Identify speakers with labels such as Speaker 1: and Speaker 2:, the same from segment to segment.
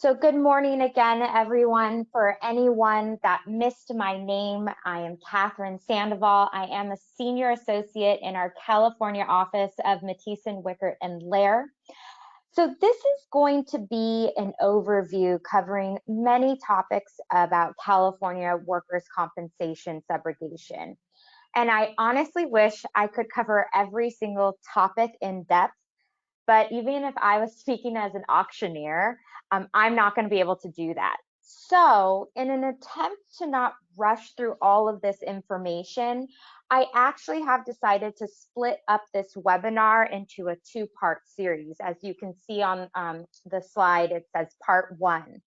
Speaker 1: So good morning again, everyone. For anyone that missed my name, I am Katherine Sandoval. I am a senior associate in our California office of Matisse, Wickert and Lair. So this is going to be an overview covering many topics about California workers' compensation subrogation. And I honestly wish I could cover every single topic in depth. But even if I was speaking as an auctioneer, I'm not going to be able to do that. So in an attempt to not rush through all of this information, I actually have decided to split up this webinar into a two-part series. As you can see on the slide, it says part 1.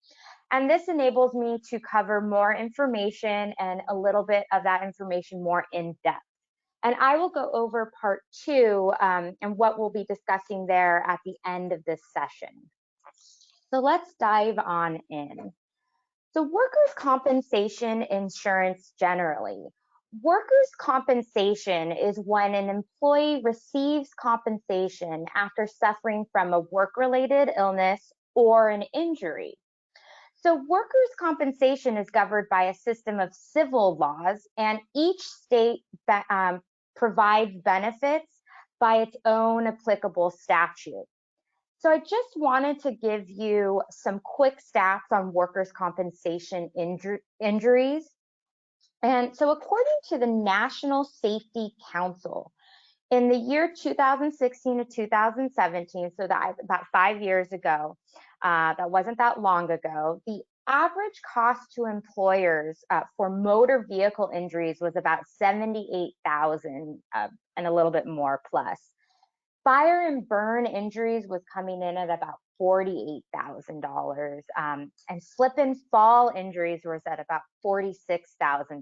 Speaker 1: And this enables me to cover more information and a little bit of that information more in depth. And I will go over part 2 and what we'll be discussing there at the end of this session. So let's dive on in. So workers' compensation insurance generally. Workers' compensation is when an employee receives compensation after suffering from a work-related illness or an injury. So workers' compensation is governed by a system of civil laws, and each state provides benefits by its own applicable statute. So I just wanted to give you some quick stats on workers' compensation injuries. And so according to the National Safety Council, in the year 2016 to 2017, so that about 5 years ago, that wasn't that long ago, the average cost to employers for motor vehicle injuries was about $78,000 and a little bit more plus. Fire and burn injuries was coming in at about $48,000, and slip and fall injuries was at about $46,000.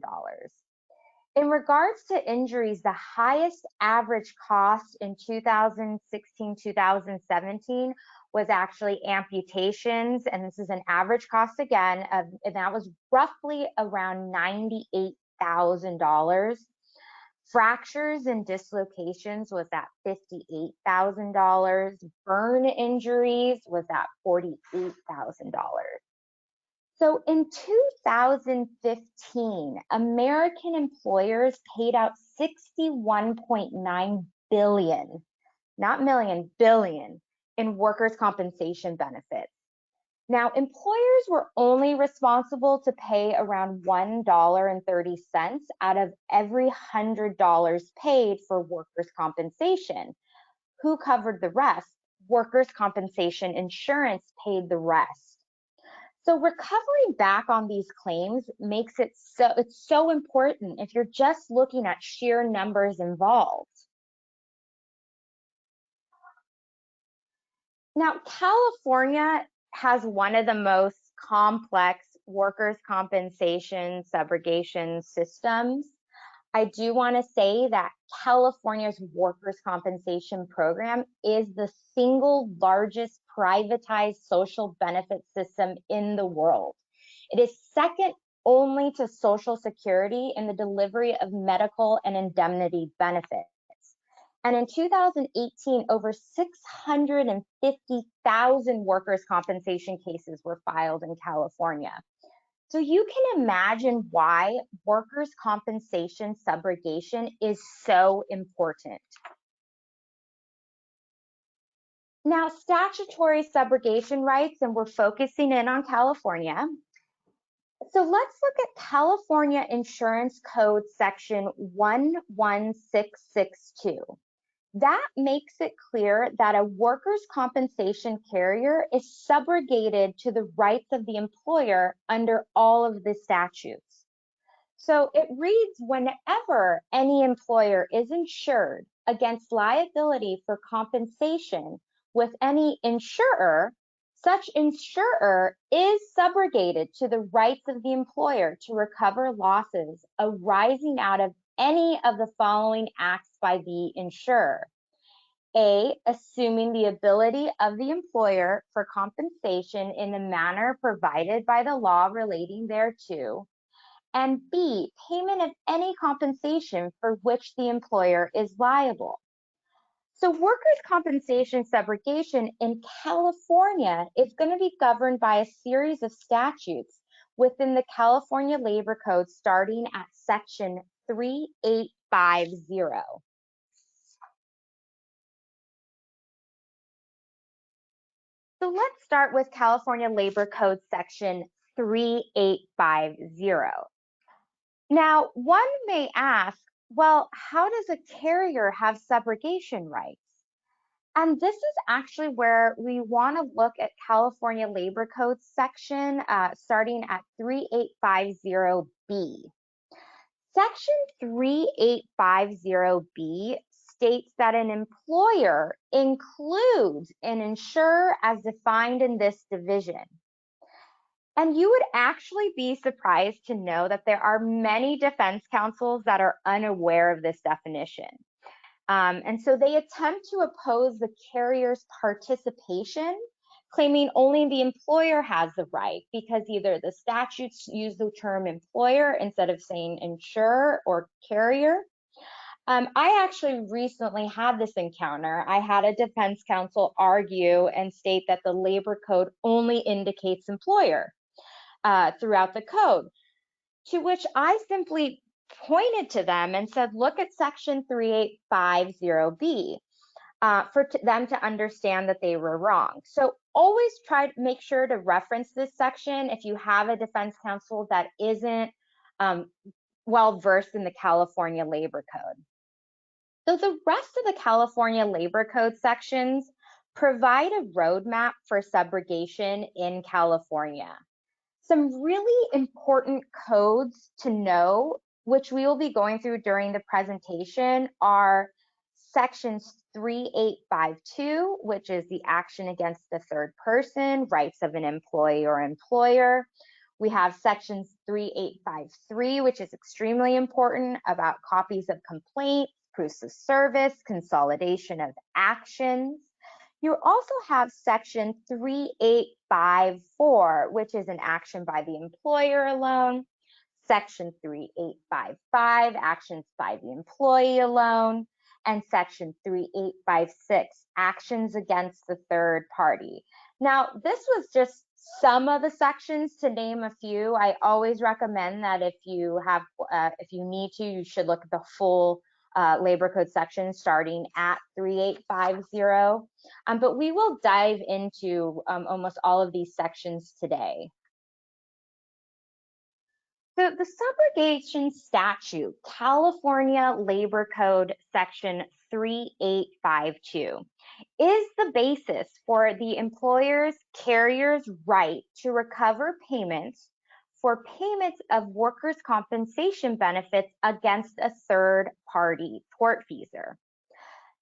Speaker 1: In regards to injuries, the highest average cost in 2016-2017 was actually amputations, and this is an average cost again, and that was roughly around $98,000. Fractures and dislocations was at $58,000. Burn injuries was at $48,000. So in 2015, American employers paid out $61.9 billion, not million, billion, in workers' compensation benefits. Now, employers were only responsible to pay around $1.30 out of every $100 paid for workers' compensation. Who covered the rest? Workers' compensation insurance paid the rest. So recovering back on these claims makes it it's so important if you're just looking at sheer numbers involved. Now, California has one of the most complex workers' compensation subrogation systems. I do want to say that California's workers' compensation program is the single largest privatized social benefit system in the world. It is second only to Social Security in the delivery of medical and indemnity benefits. And in 2018, over 650,000 workers' compensation cases were filed in California. So you can imagine why workers' compensation subrogation is so important. Now, statutory subrogation rights, and we're focusing in on California. So let's look at California Insurance Code section 11662. That makes it clear that a workers' compensation carrier is subrogated to the rights of the employer under all of the statutes. So it reads, whenever any employer is insured against liability for compensation with any insurer, such insurer is subrogated to the rights of the employer to recover losses arising out of any of the following acts by the insurer. A, assuming the ability of the employer for compensation in the manner provided by the law relating thereto, and B, payment of any compensation for which the employer is liable. So workers' compensation subrogation in California is going to be governed by a series of statutes within the California Labor Code starting at section 3850. So let's start with California Labor Code section 3850. Now, one may ask, well, how does a carrier have subrogation rights? And this is actually where we want to look at California Labor Code section starting at 3850B. Section 3850B states that an employer includes an insurer as defined in this division. And you would actually be surprised to know that there are many defense counsels that are unaware of this definition. And so they attempt to oppose the carrier's participation, claiming only the employer has the right because either the statutes use the term employer instead of saying insurer or carrier. I actually recently had this encounter. I had a defense counsel argue and state that the labor code only indicates employer throughout the code, to which I simply pointed to them and said, look at section 3850B for them to understand that they were wrong. So always try to make sure to reference this section if you have a defense counsel that isn't well versed in the California Labor Code. So the rest of the California Labor Code sections provide a roadmap for subrogation in California. Some really important codes to know, which we will be going through during the presentation, are sections 3852, which is the action against the third person, rights of an employee or employer. We have sections 3853, which is extremely important, about copies of complaints, proofs of service, consolidation of actions. You also have section 3854, which is an action by the employer alone. Section 3855, actions by the employee alone. And section 3856, actions against the third party. Now, this was just some of the sections, to name a few. I always recommend that if you need to, you should look at the full labor code section starting at 3850. But we will dive into almost all of these sections today. So the subrogation statute, California Labor Code section 3852, is the basis for the employer's carrier's right to recover payments for payments of workers' compensation benefits against a third party tortfeasor.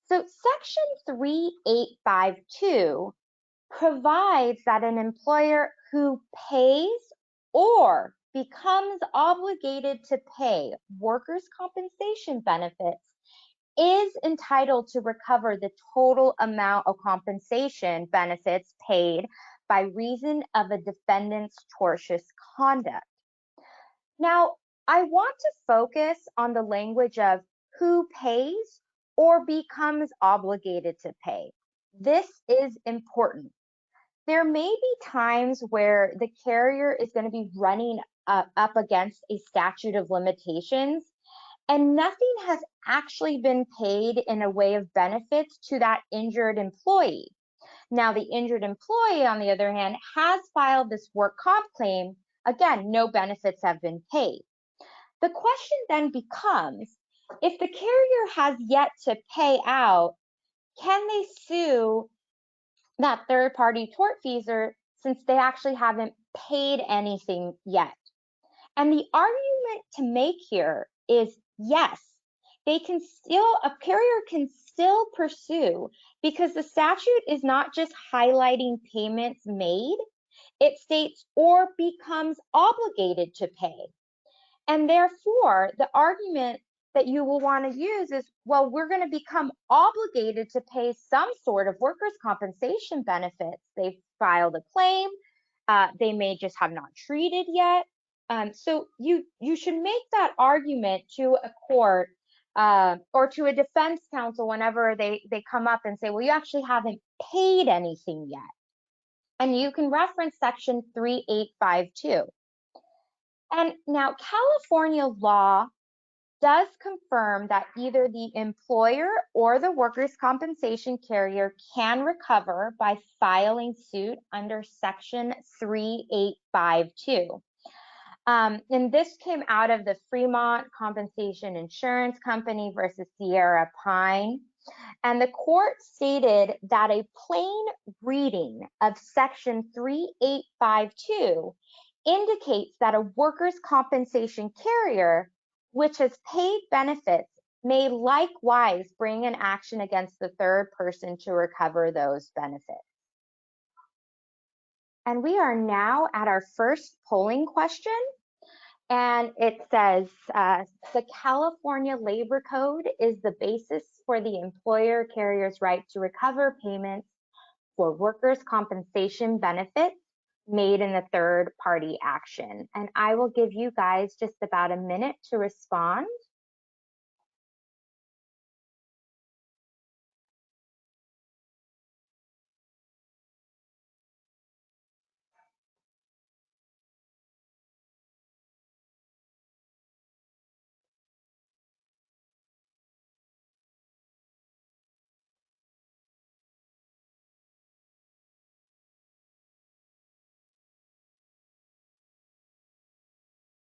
Speaker 1: So section 3852 provides that an employer who pays or becomes obligated to pay workers' compensation benefits is entitled to recover the total amount of compensation benefits paid by reason of a defendant's tortious conduct. Now, I want to focus on the language of who pays or becomes obligated to pay. This is important. There may be times where the carrier is going to be running up against a statute of limitations and nothing has actually been paid in a way of benefits to that injured employee. Now, the injured employee, on the other hand, has filed this work comp claim. Again, no benefits have been paid. The question then becomes, if the carrier has yet to pay out, can they sue that third party tortfeasor since they actually haven't paid anything yet? And the argument to make here is yes, a carrier can still pursue, because the statute is not just highlighting payments made, it states or becomes obligated to pay. And therefore, the argument that you will want to use is, well, we're going to become obligated to pay some sort of workers' compensation benefits. They've filed a claim, they may just have not treated yet. So you should make that argument to a court or to a defense counsel whenever they come up and say, well, you actually haven't paid anything yet. And you can reference section 3852. And now California law does confirm that either the employer or the workers' compensation carrier can recover by filing suit under section 3852. And this came out of the Fremont Compensation Insurance Company versus Sierra Pine. And the court stated that a plain reading of section 3852 indicates that a workers' compensation carrier which has paid benefits may likewise bring an action against the third person to recover those benefits. And we are now at our first polling question. And it says, the California Labor Code is the basis for the employer carrier's right to recover payments for workers' compensation benefits made in the third party action. And I will give you guys just about a minute to respond.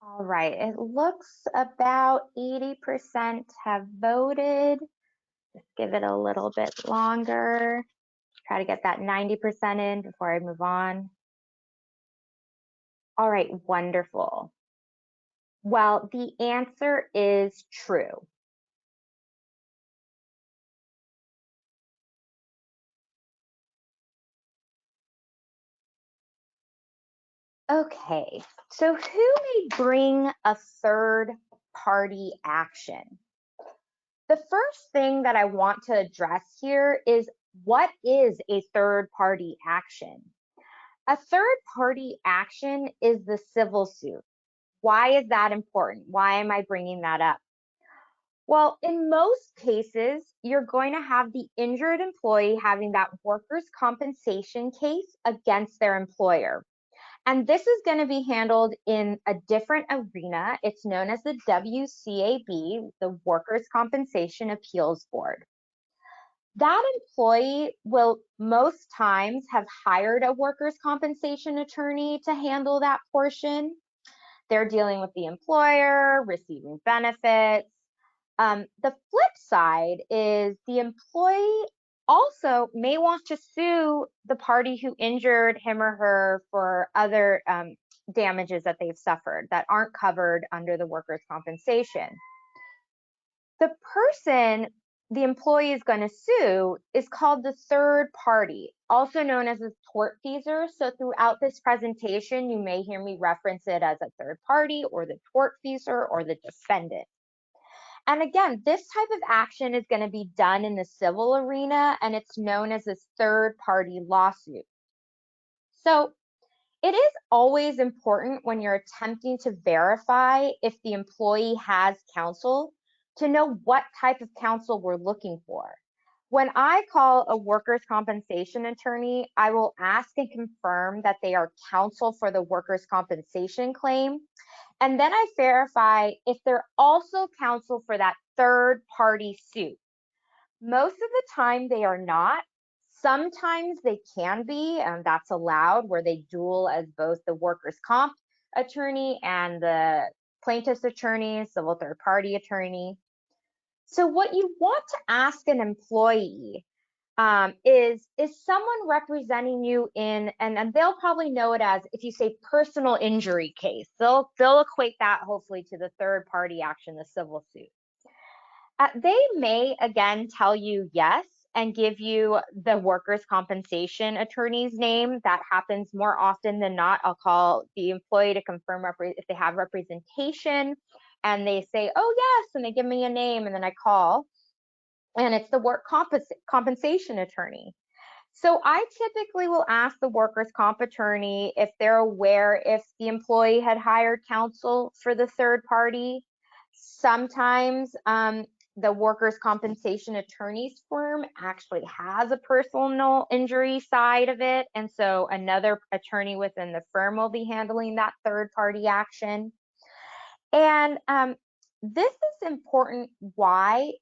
Speaker 1: All right, it looks about 80% have voted. Just give it a little bit longer. Try to get that 90% in before I move on. All right, wonderful. Well, the answer is true. Okay, so who may bring a third party action? The first thing that I want to address here is, what is a third party action? A third party action is the civil suit. Why is that important? Why am I bringing that up? Well, in most cases, you're going to have the injured employee having that workers' compensation case against their employer. And this is going to be handled in a different arena. It's known as the WCAB, the Workers' Compensation Appeals Board. That employee will most times have hired a workers' compensation attorney to handle that portion. They're dealing with the employer, receiving benefits. The flip side is the employee also may want to sue the party who injured him or her for other damages that they've suffered that aren't covered under the workers' compensation. The person the employee is going to sue is called the third party, also known as a tortfeasor. So throughout this presentation, you may hear me reference it as a third party or the tortfeasor or the defendant. And again, this type of action is going to be done in the civil arena, and it's known as this third party lawsuit. So it is always important when you're attempting to verify if the employee has counsel to know what type of counsel we're looking for. When I call a workers' compensation attorney, I will ask and confirm that they are counsel for the workers' compensation claim. And then I verify if they're also counsel for that third party suit. Most of the time they are not. Sometimes they can be, and that's allowed, where they dual as both the workers' comp attorney and the plaintiff's attorney, civil third party attorney. So what you want to ask an employee is someone representing you in, and they'll probably know it as, if you say personal injury case, they'll equate that hopefully to the third party action, the civil suit. They may again tell you yes and give you the workers' compensation attorney's name. That happens more often than not. I'll call the employee to confirm if they have representation, and they say, oh yes, and they give me a name, and then I call, and it's the work compensation attorney. So I typically will ask the workers' comp attorney if they're aware if the employee had hired counsel for the third party. Sometimes the workers' compensation attorney's firm actually has a personal injury side of it. And so another attorney within the firm will be handling that third-party action. And this is important. Why?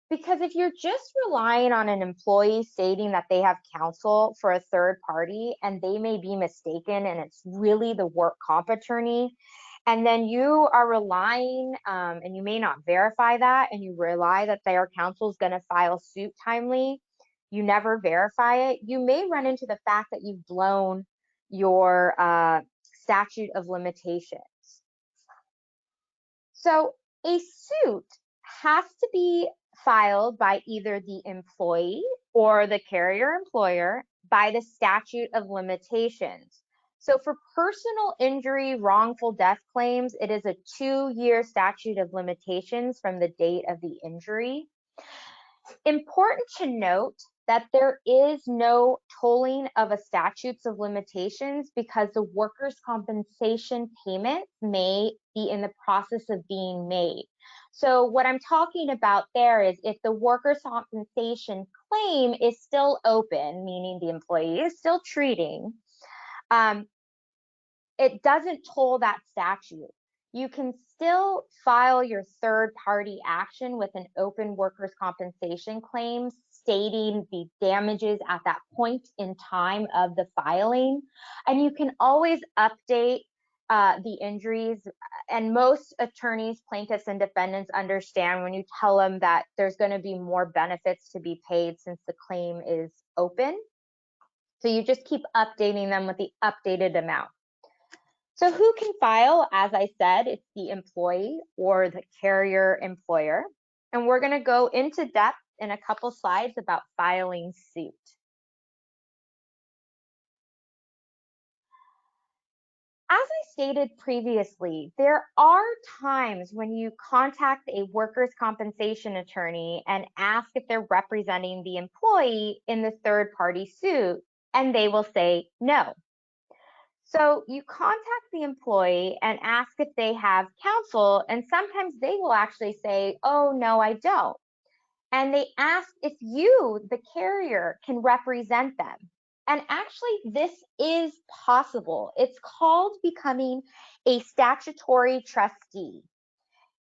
Speaker 1: Because if you're just relying on an employee stating that they have counsel for a third party and they may be mistaken and it's really the work comp attorney, and then you are relying and you may not verify that, and you rely that their counsel is going to file suit timely, you never verify it, you may run into the fact that you've blown your statute of limitations. So a suit has to be filed by either the employee or the carrier employer by the statute of limitations. So for personal injury wrongful death claims, it is a 2-year statute of limitations from the date of the injury. Important to note that there is no tolling of a statutes of limitations because the workers' compensation payment may be in the process of being made. So what I'm talking about there is if the workers' compensation claim is still open, meaning the employee is still treating, it doesn't toll that statute. You can still file your third-party action with an open workers' compensation claim stating the damages at that point in time of the filing. And you can always update the injuries. And most attorneys, plaintiffs, and defendants understand when you tell them that there's going to be more benefits to be paid since the claim is open. So you just keep updating them with the updated amount. So who can file? As I said, it's the employee or the carrier employer. And we're going to go into depth in a couple slides about filing suit. As I stated previously, there are times when you contact a workers' compensation attorney and ask if they're representing the employee in the third-party suit, and they will say no. So you contact the employee and ask if they have counsel, and sometimes they will actually say, oh, no, I don't. And they ask if you, the carrier, can represent them. And actually, this is possible. It's called becoming a statutory trustee.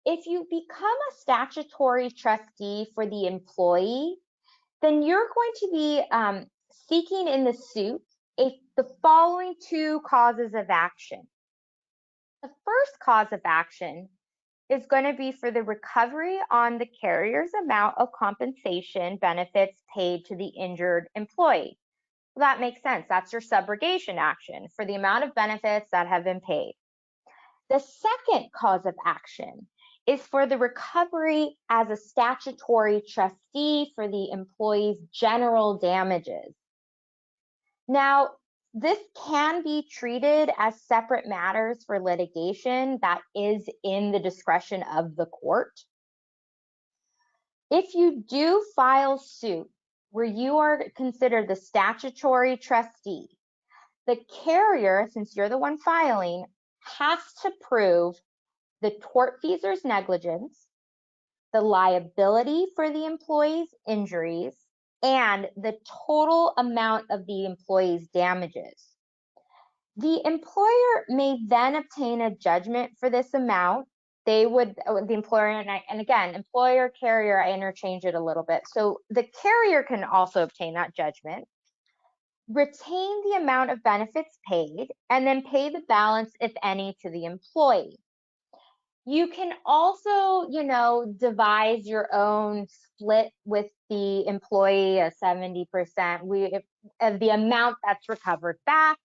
Speaker 1: If you become a statutory trustee for the employee, then you're going to be seeking in the suit the following 2 causes of action. The first cause of action is going to be for the recovery on the carrier's amount of compensation benefits paid to the injured employee. Well, that makes sense. That's your subrogation action for the amount of benefits that have been paid. The second cause of action is for the recovery as a statutory trustee for the employee's general damages. Now, this can be treated as separate matters for litigation that is in the discretion of the court. If you do file suit where you are considered the statutory trustee, the carrier, since you're the one filing, has to prove the tortfeasor's negligence, the liability for the employee's injuries, and the total amount of the employee's damages. The employer may then obtain a judgment for this amount. They would, the employer, and again, employer, carrier, I interchange it a little bit. So the carrier can also obtain that judgment, retain the amount of benefits paid, and then pay the balance, if any, to the employee. You can also, devise your own split with the employee, a 70% of the amount that's recovered back,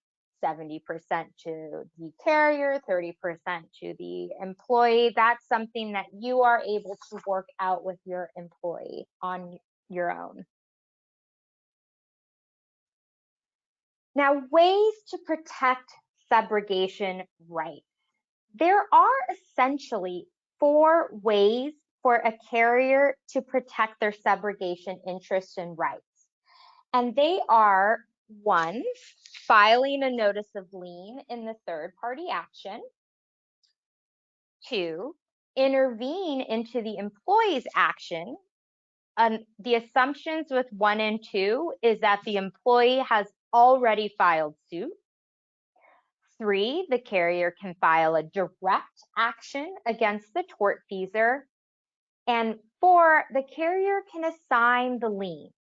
Speaker 1: 70% to the carrier, 30% to the employee. That's something that you are able to work out with your employee on your own. Now, ways to protect subrogation rights. There are essentially 4 ways for a carrier to protect their subrogation interests and rights. And they are: 1, filing a notice of lien in the third-party action. 2, intervene into the employee's action the assumptions with 1 and 2 is that the employee has already filed suit. 3, the carrier can file a direct action against the tortfeasor. And 4, the carrier can assign the lien.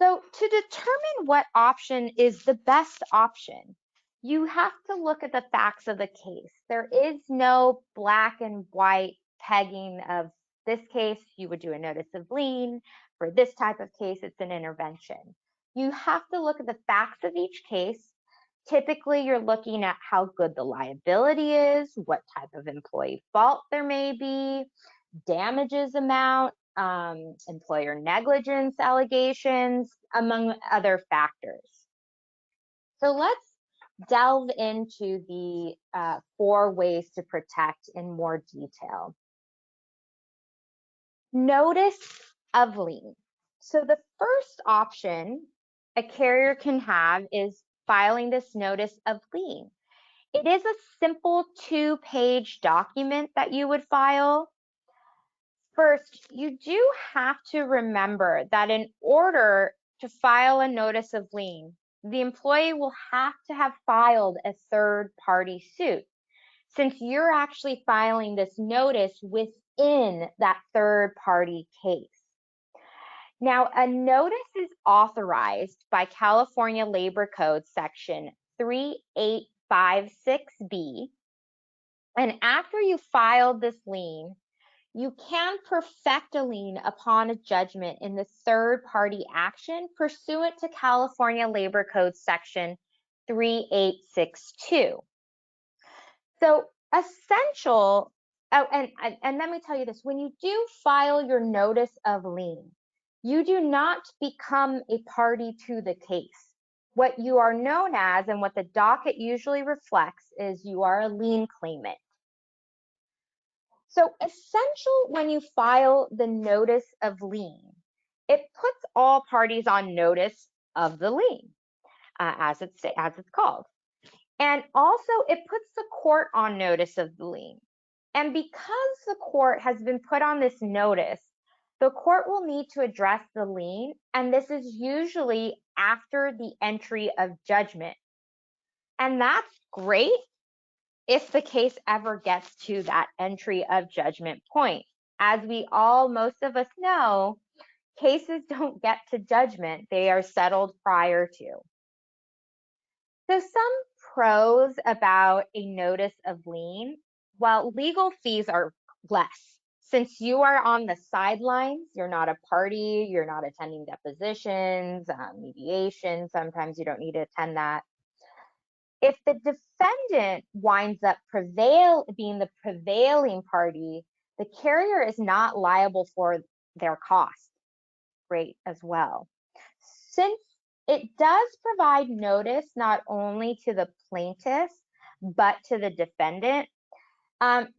Speaker 1: So to determine what option is the best option, you have to look at the facts of the case. There is no black and white pegging of this case, you would do a notice of lien. For this type of case, it's an intervention. You have to look at the facts of each case. Typically, you're looking at how good the liability is, what type of employee fault there may be, damages amount, employer negligence allegations, among other factors. So let's delve into the 4 ways to protect in more detail. Notice of lien. So the first option a carrier can have is filing this notice of lien. It is a simple 2-page document that you would file. First, you do have to remember that in order to file a notice of lien, the employee will have to have filed a third-party suit, since you're actually filing this notice within that third-party case. Now, a notice is authorized by California Labor Code Section 3856B, and after you filed this lien, you can perfect a lien upon a judgment in the third-party action pursuant to California Labor Code Section 3862. So essential, and let me tell you this, when you do file your notice of lien, you do not become a party to the case. What you are known as, and what the docket usually reflects, is you are a lien claimant. So essential when you file the notice of lien, it puts all parties on notice of the lien, as it's called. And also it puts the court on notice of the lien. And because the court has been put on this notice, the court will need to address the lien, and this is usually after the entry of judgment. And that's great if the case ever gets to that entry of judgment point. As most of us know, cases don't get to judgment, they are settled prior to. So some pros about a notice of lien, well, legal fees are less. Since you are on the sidelines, you're not a party, you're not attending depositions, mediation, sometimes you don't need to attend that. If the defendant winds up being the prevailing party, the carrier is not liable for their costs. Great as well. Since it does provide notice not only to the plaintiff, but to the defendant,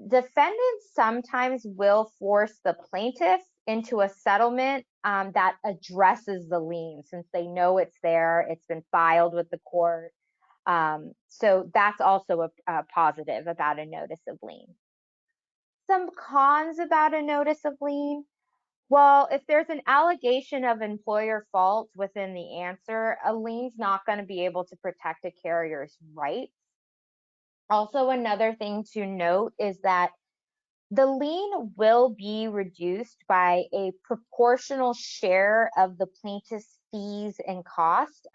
Speaker 1: defendants sometimes will force the plaintiff into a settlement that addresses the lien, since they know it's there, it's been filed with the court. So that's also a positive about a notice of lien. Some cons about a notice of lien. Well, if there's an allegation of employer fault within the answer, a lien's not going to be able to protect a carrier's rights. Also, another thing to note is that the lien will be reduced by a proportional share of the plaintiff's fees and costs.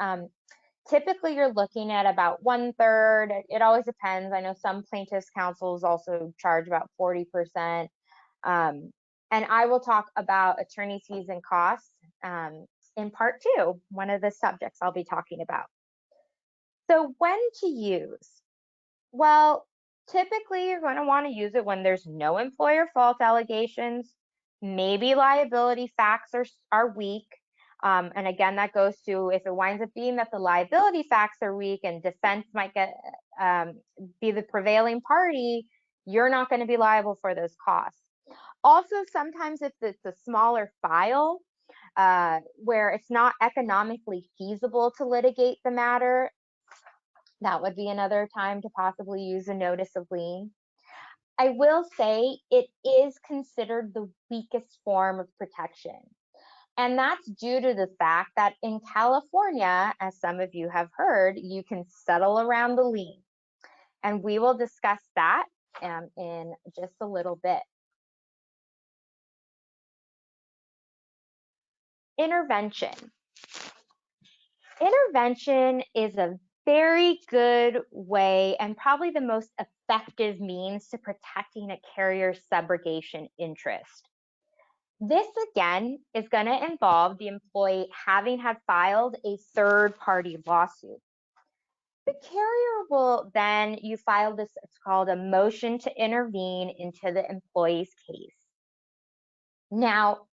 Speaker 1: Typically, you're looking at about 1/3. It always depends. I know some plaintiffs' counsels also charge about 40%. And I will talk about attorney's fees and costs in part 2, one of the subjects I'll be talking about. So when to use? Well, typically you're going to want to use it when there's no employer fault allegations, maybe liability facts are weak. And again, that goes to if it winds up being that the liability facts are weak and defense might be the prevailing party, you're not going to be liable for those costs. Also, sometimes if it's a smaller file where it's not economically feasible to litigate the matter, that would be another time to possibly use a notice of lien. I will say it is considered the weakest form of protection. And that's due to the fact that in California, as some of you have heard, you can settle around the lien. And we will discuss that in just a little bit. Intervention. Intervention is a very good way and probably the most effective means to protecting a carrier's subrogation interest. This again is going to involve the employee having had filed a third-party lawsuit. The carrier will then, you file this, it's called a motion to intervene into the employee's case. Now,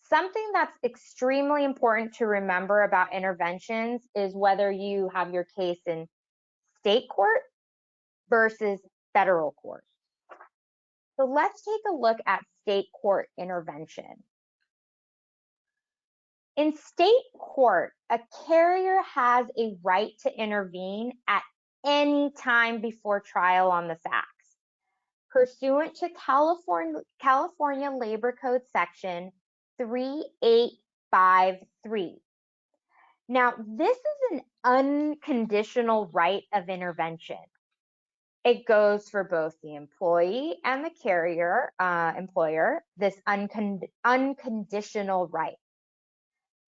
Speaker 1: something that's extremely important to remember about interventions is whether you have your case in state court versus federal court. So let's take a look at state court intervention. In state court, a carrier has a right to intervene at any time before trial on the facts, pursuant to California Labor Code Section 3853. Now, this is an unconditional right of intervention. It goes for both the employee and the carrier, employer, this unconditional right.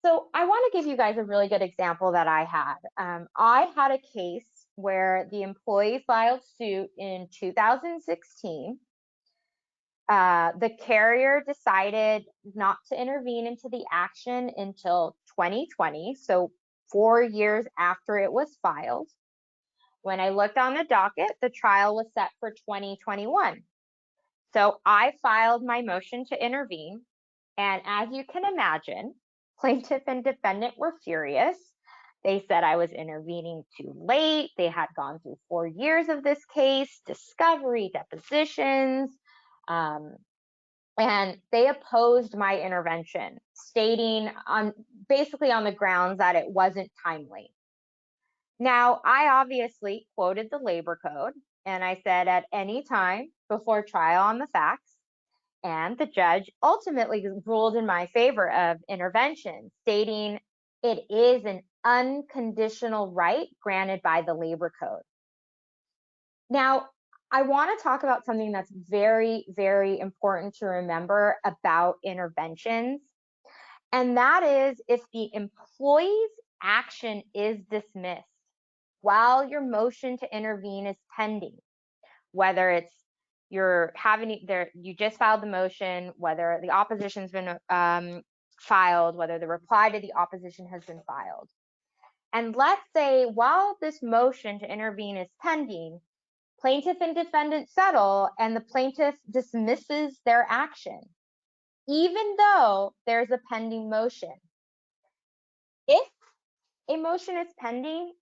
Speaker 1: So I want to give you guys a really good example that I had. I had a case where the employee filed suit in 2016. The carrier decided not to intervene into the action until 2020, so 4 years after it was filed. When I looked on the docket, the trial was set for 2021. So I filed my motion to intervene, and as you can imagine, plaintiff and defendant were furious. They said I was intervening too late. They had gone through 4 years of this case, discovery, depositions, and they opposed my intervention, stating basically on the grounds that it wasn't timely. Now, I obviously quoted the labor code, and I said at any time before trial on the facts, and the judge ultimately ruled in my favor of intervention, stating it is an unconditional right granted by the labor code. Now, I want to talk about something that's very, very important to remember about interventions, and that is if the employee's action is dismissed while your motion to intervene is pending, whether it's you just filed the motion, whether the opposition's been filed, whether the reply to the opposition has been filed. And let's say while this motion to intervene is pending, plaintiff and defendant settle and the plaintiff dismisses their action, even though there's a pending motion. If a motion is pending,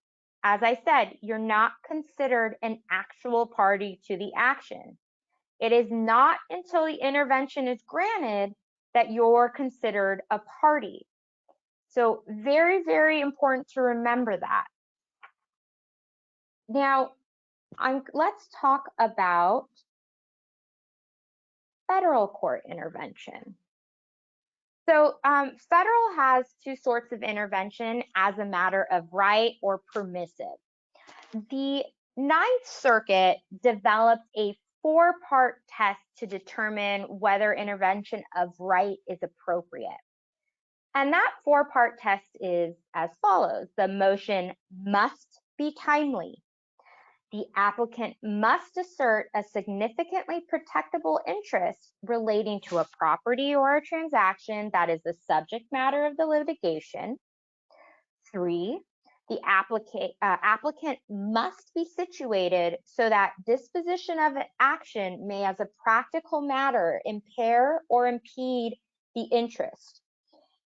Speaker 1: as I said, you're not considered an actual party to the action. It is not until the intervention is granted that you're considered a party. So very, very important to remember that. Now, let's talk about federal court intervention. So federal has two sorts of intervention as a matter of right or permissive. The Ninth Circuit developed a 4-part test to determine whether intervention of right is appropriate. And that 4-part test is as follows. The motion must be timely. The applicant must assert a significantly protectable interest relating to a property or a transaction that is the subject matter of the litigation. 3, the applicant must be situated so that disposition of an action may as a practical matter impair or impede the interest.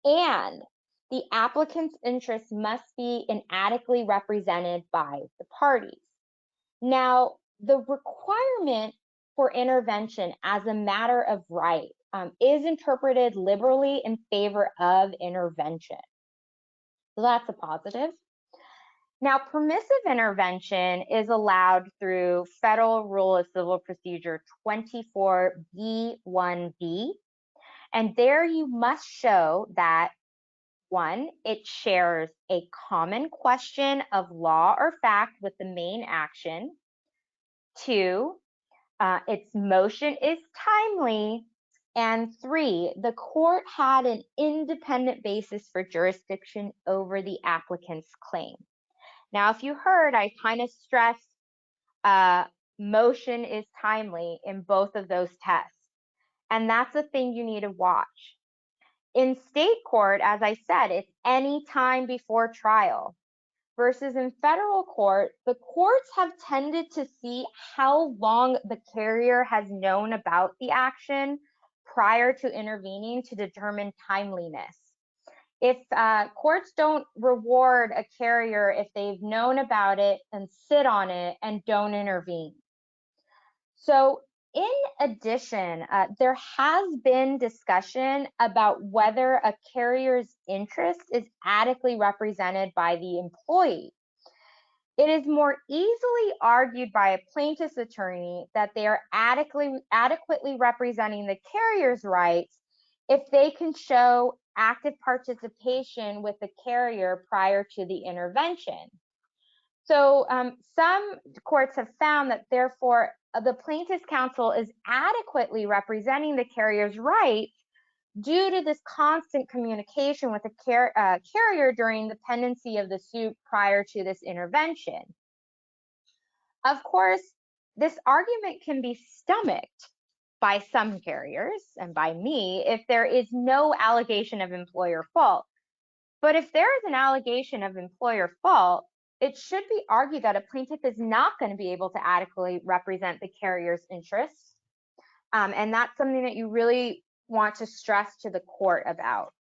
Speaker 1: And the applicant's interest must be inadequately represented by the parties. Now, the requirement for intervention as a matter of right is interpreted liberally in favor of intervention. So that's a positive. Now, permissive intervention is allowed through Federal Rule of Civil Procedure 24B1B, and there you must show that, 1, it shares a common question of law or fact with the main action. 2, its motion is timely. And 3, the court had an independent basis for jurisdiction over the applicant's claim. Now, if you heard, I kind of stressed motion is timely in both of those tests. And that's a thing you need to watch. In state court, as I said, it's any time before trial. Versus in federal court, the courts have tended to see how long the carrier has known about the action prior to intervening to determine timeliness. If courts don't reward a carrier if they've known about it and sit on it and don't intervene. So in addition, there has been discussion about whether a carrier's interest is adequately represented by the employee. It is more easily argued by a plaintiff's attorney that they are adequately representing the carrier's rights if they can show active participation with the carrier prior to the intervention. So some courts have found that, therefore, the plaintiff's counsel is adequately representing the carrier's rights due to this constant communication with the carrier during the pendency of the suit prior to this intervention. Of course, this argument can be stomached by some carriers and by me if there is no allegation of employer fault. But if there is an allegation of employer fault, it should be argued that a plaintiff is not going to be able to adequately represent the carrier's interests. And that's something that you really want to stress to the court about.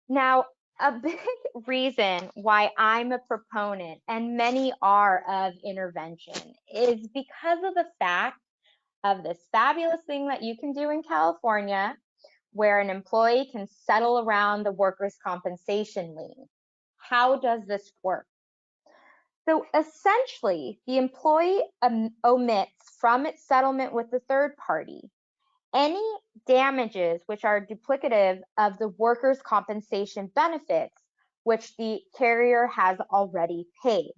Speaker 1: Now, a big reason why I'm a proponent, and many are, of intervention is because of the fact of this fabulous thing that you can do in California, where an employee can settle around the workers' compensation lien. How does this work? So essentially, the employee omits from its settlement with the third party any damages which are duplicative of the workers' compensation benefits which the carrier has already paid.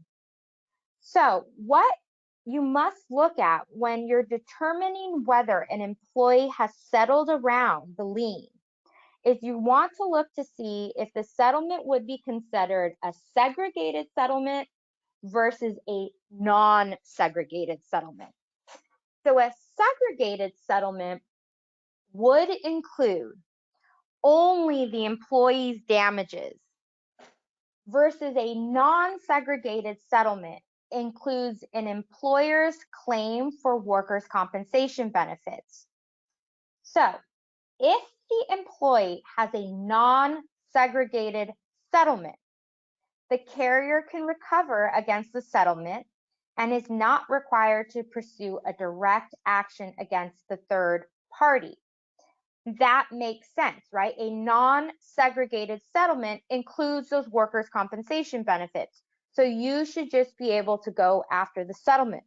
Speaker 1: So what you must look at when you're determining whether an employee has settled around the lien is you want to look to see if the settlement would be considered a segregated settlement versus a non-segregated settlement. So a segregated settlement would include only the employee's damages versus a non-segregated settlement includes an employer's claim for workers' compensation benefits. So if the employee has a non-segregated settlement, the carrier can recover against the settlement and is not required to pursue a direct action against the third party. That makes sense, right? A non-segregated settlement includes those workers' compensation benefits. So you should just be able to go after the settlement.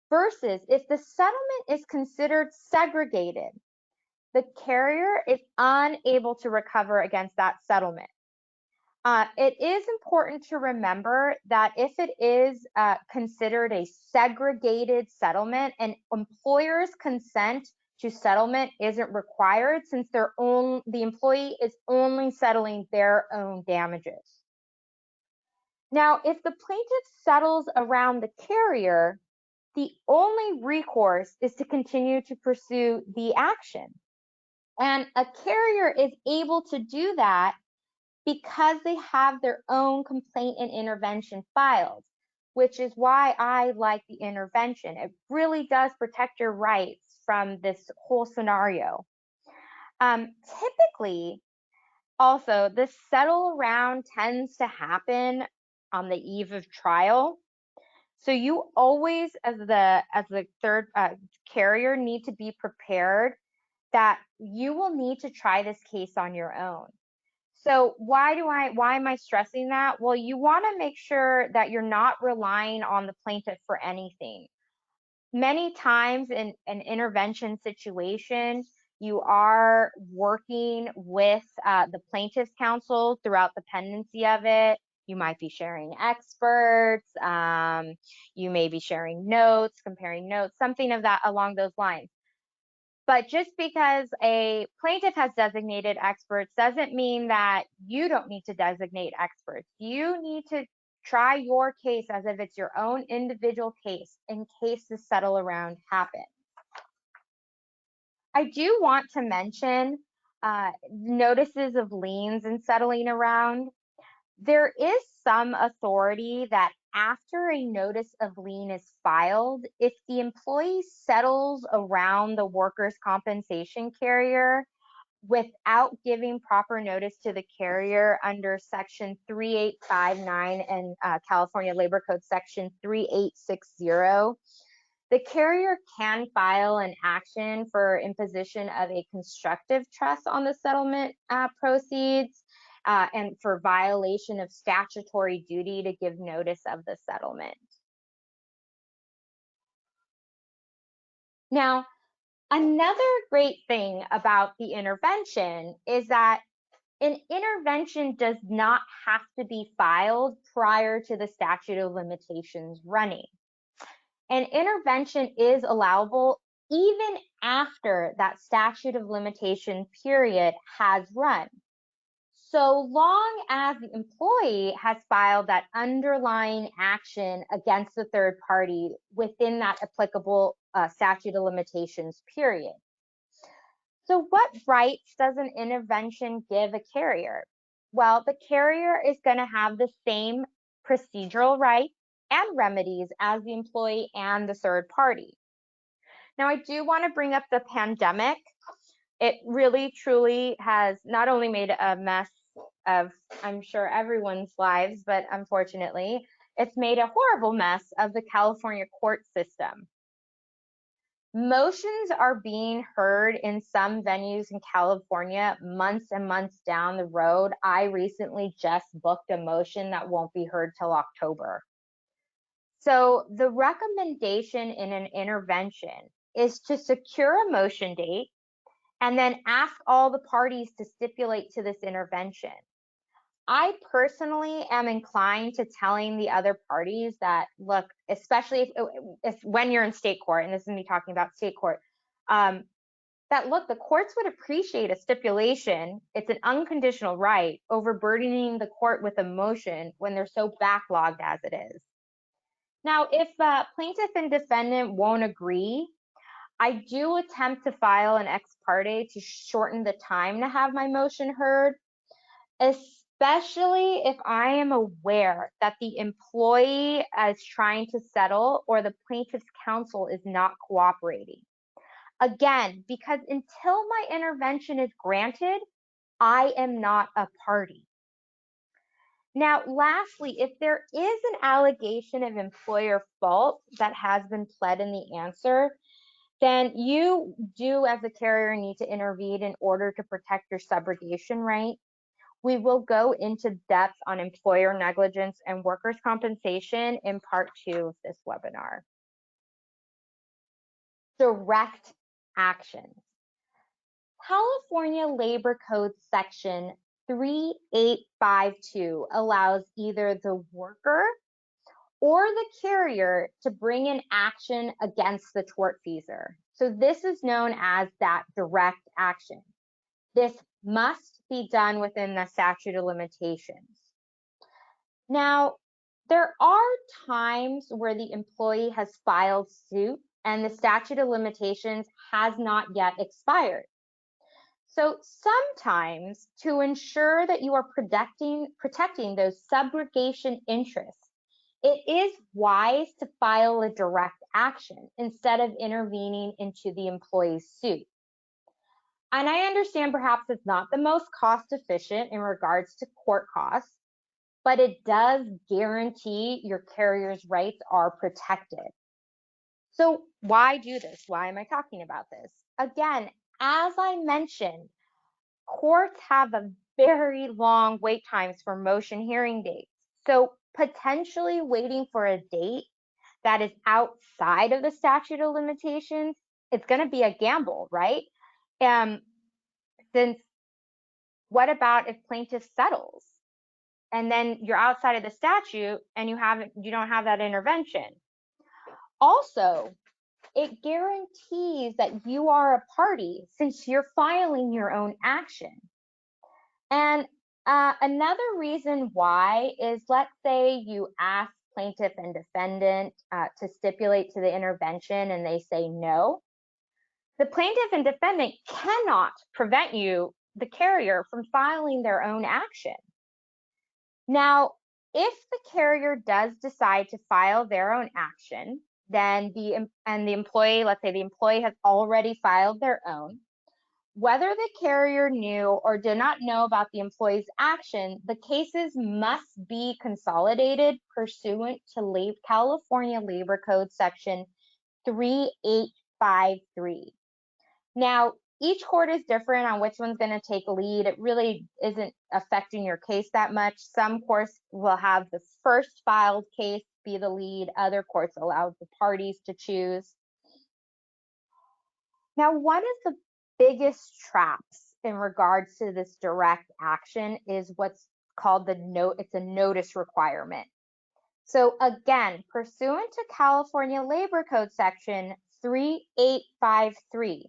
Speaker 1: Versus if the settlement is considered segregated, the carrier is unable to recover against that settlement. It is important to remember that if it is considered a segregated settlement, an employer's consent to settlement isn't required since the employee is only settling their own damages. Now, if the plaintiff settles around the carrier, the only recourse is to continue to pursue the action. And a carrier is able to do that because they have their own complaint and intervention filed, which is why I like the intervention. It really does protect your rights from this whole scenario. Typically, also, this settle around tends to happen on the eve of trial. So you always, as the third carrier, need to be prepared that you will need to try this case on your own. So why am I stressing that? Well, you want to make sure that you're not relying on the plaintiff for anything. Many times in an intervention situation, you are working with the plaintiff's counsel throughout the pendency of it. You might be sharing experts. You may be sharing notes, comparing notes, something of that along those lines. But just because a plaintiff has designated experts doesn't mean that you don't need to designate experts. You need to try your case as if it's your own individual case in case the settle around happens. I do want to mention notices of liens and settling around. There is some authority that after a notice of lien is filed, if the employee settles around the workers' compensation carrier without giving proper notice to the carrier under Section 3859 and California Labor Code Section 3860, the carrier can file an action for imposition of a constructive trust on the settlement proceeds and for violation of statutory duty to give notice of the settlement. Now, another great thing about the intervention is that an intervention does not have to be filed prior to the statute of limitations running. An intervention is allowable even after that statute of limitation period has run, so long as the employee has filed that underlying action against the third party within that applicable statute of limitations period. So what rights does an intervention give a carrier? Well, the carrier is going to have the same procedural rights and remedies as the employee and the third party. Now, I do want to bring up the pandemic. It really, truly has not only made a mess of, I'm sure, everyone's lives, but unfortunately, it's made a horrible mess of the California court system. Motions are being heard in some venues in California months and months down the road. I recently just booked a motion that won't be heard till October. So the recommendation in an intervention is to secure a motion date and then ask all the parties to stipulate to this intervention. I personally am inclined to telling the other parties that, look, especially if when you're in state court, and this is me talking about state court, that look, the courts would appreciate a stipulation. It's an unconditional right, overburdening the court with a motion when they're so backlogged as it is. Now, if plaintiff and defendant won't agree, I do attempt to file an ex parte to shorten the time to have my motion heard, especially if I am aware that the employee is trying to settle or the plaintiff's counsel is not cooperating. Again, because until my intervention is granted, I am not a party. Now, lastly, if there is an allegation of employer fault that has been pled in the answer, then you do, as a carrier, need to intervene in order to protect your subrogation right. We will go into depth on employer negligence and workers' compensation in part 2 of this webinar. Direct actions. California Labor Code Section 3852 allows either the worker or the carrier to bring an action against the tortfeasor. So this is known as that direct action. This must be done within the statute of limitations. Now, there are times where the employee has filed suit and the statute of limitations has not yet expired. So sometimes, to ensure that you are protecting those subrogation interests, it is wise to file a direct action instead of intervening into the employee's suit. And I understand perhaps it's not the most cost efficient in regards to court costs, but it does guarantee your carrier's rights are protected. So why do this? Why am I talking about this? Again, as I mentioned, courts have a very long wait times for motion hearing dates. So potentially waiting for a date that is outside of the statute of limitations, it's going to be a gamble, right? Since what about if plaintiff settles and then you're outside of the statute and you don't have that intervention? Also, it guarantees that you are a party since you're filing your own action. And another reason why is, let's say you ask plaintiff and defendant to stipulate to the intervention and they say no. The plaintiff and defendant cannot prevent you, the carrier, from filing their own action. Now, if the carrier does decide to file their own action, then the employee, let's say the employee has already filed their own, whether the carrier knew or did not know about the employee's action, the cases must be consolidated pursuant to California Labor Code Section 3853. Now, each court is different on which one's going to take lead. It really isn't affecting your case that much. Some courts will have the first filed case be the lead. Other courts allow the parties to choose. Now, one of the biggest traps in regards to this direct action is what's called it's a notice requirement. So again, pursuant to California Labor Code Section 3853,